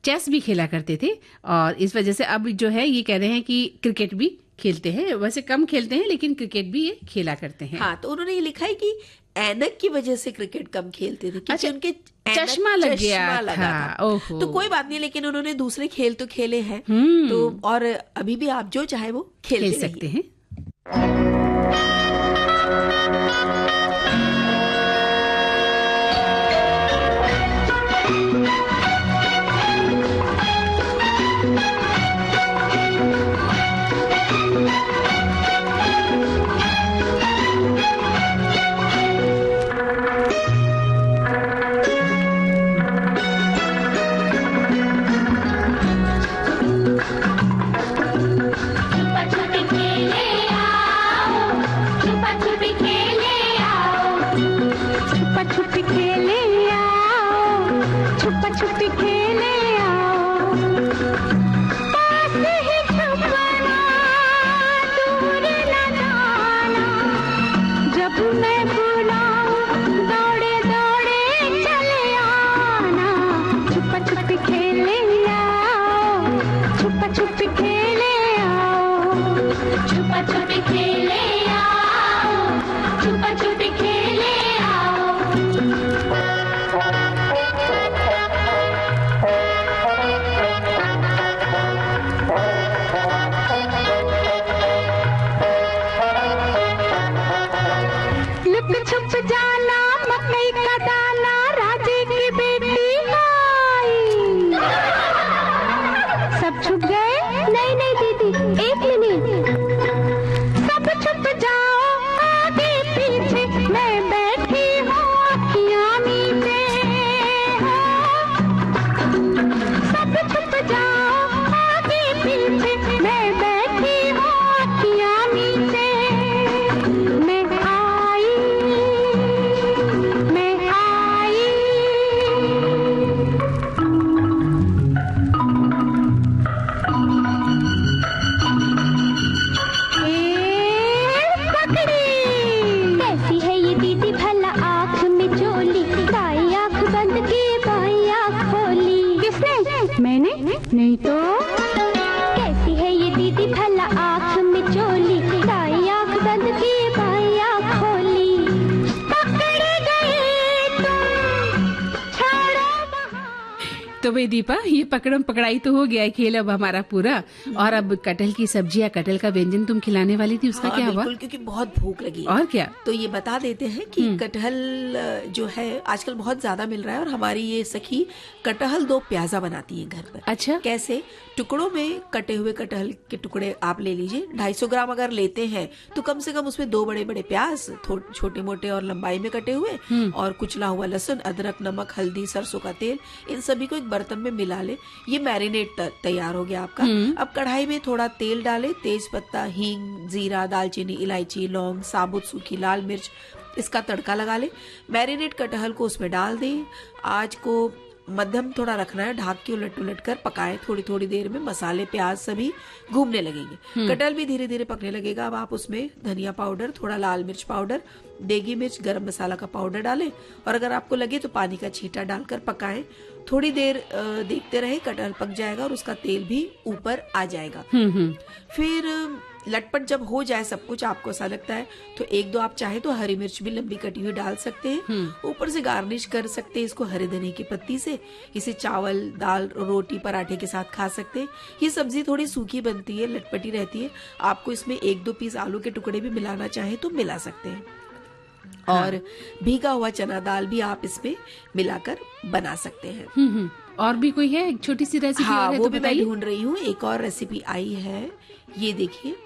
चेस भी खेला करते थे, और इस वजह से अब जो है ये कह रहे हैं कि क्रिकेट भी खेलते हैं। वैसे कम खेलते हैं लेकिन क्रिकेट भी ये खेला करते हैं। हाँ, तो उन्होंने ये लिखा है कि ऐनक की वजह से क्रिकेट कम खेलते थे, क्योंकि उनके चश्मा लग गया था। तो कोई बात नहीं, लेकिन उन्होंने दूसरे खेल तो खेले हैं। तो और अभी भी आप जो चाहे वो खेल सकते हैं। तो भाई दीपा, ये पकड़म पकड़ाई तो हो गया है खेल अब हमारा पूरा। और अब कटहल की सब्जी या कटहल का व्यंजन तुम खिलाने वाली थी, उसका क्या हुआ? बिल्कुल, क्योंकि बहुत भूख लगी। और क्या? तो ये बता देते हैं कि कटहल जो है आजकल बहुत ज्यादा मिल रहा है, और हमारी ये सखी कटहल 2 प्याजा बनाती है घर पर। अच्छा, कैसे? टुकड़ों में कटे हुए कटहल के टुकड़े आप ले लीजिए, 250 ग्राम अगर लेते हैं तो कम से कम उसमें 2 बड़े बड़े प्याज, छोटे मोटे और लंबाई में कटे हुए, और कुचला हुआ लहसुन, अदरक, नमक, हल्दी, सरसों का तेल, इन सभी को एक बर्तन में मिला ले। ये मैरिनेट तैयार हो गया आपका। अब कढ़ाई में थोड़ा तेल डाले, तेज पत्ता, हींग, जीरा, दालचीनी, इलायची, लौंग, साबुत सूखी लाल मिर्च, इसका तड़का लगा ले। मैरिनेट कटहल को उसमें डाल दें। आँच को मध्यम थोड़ा रखना है, ढाक के उलट उलट कर पकाएं। थोड़ी थोड़ी देर में मसाले, प्याज सभी घूमने लगेंगे। कटहल भी धीरे धीरे पकने लगेगा। अब आप उसमें धनिया पाउडर, थोड़ा लाल मिर्च पाउडर, देगी मिर्च, गरम मसाला का पाउडर डालें, और अगर आपको लगे तो पानी का छींटा डालकर पकाएं। थोड़ी देर देखते रहे, कटहल पक जाएगा और उसका तेल भी ऊपर आ जाएगा। फिर लटपट जब हो जाए सब कुछ, आपको ऐसा लगता है तो 1-2 आप चाहे तो हरी मिर्च भी लंबी कटी हुई डाल सकते हैं। ऊपर से गार्निश कर सकते हैं इसको हरे धनिया की पत्ती से। इसे चावल, दाल, रोटी, पराठे के साथ खा सकते हैं। ये सब्जी थोड़ी सूखी बनती है, लटपटी रहती है। आपको इसमें 1-2 पीस आलू के टुकड़े भी मिलाना चाहे तो मिला सकते हैं। और भीगा हुआ चना दाल भी आप इसमें मिलाकर बना सकते हैं। और भी कोई है एक छोटी सी रेसिपी? हाँ, और है वो तो भी मैं बताइए। ढूंढ रही हूँ। एक और रेसिपी आई है, ये देखिए।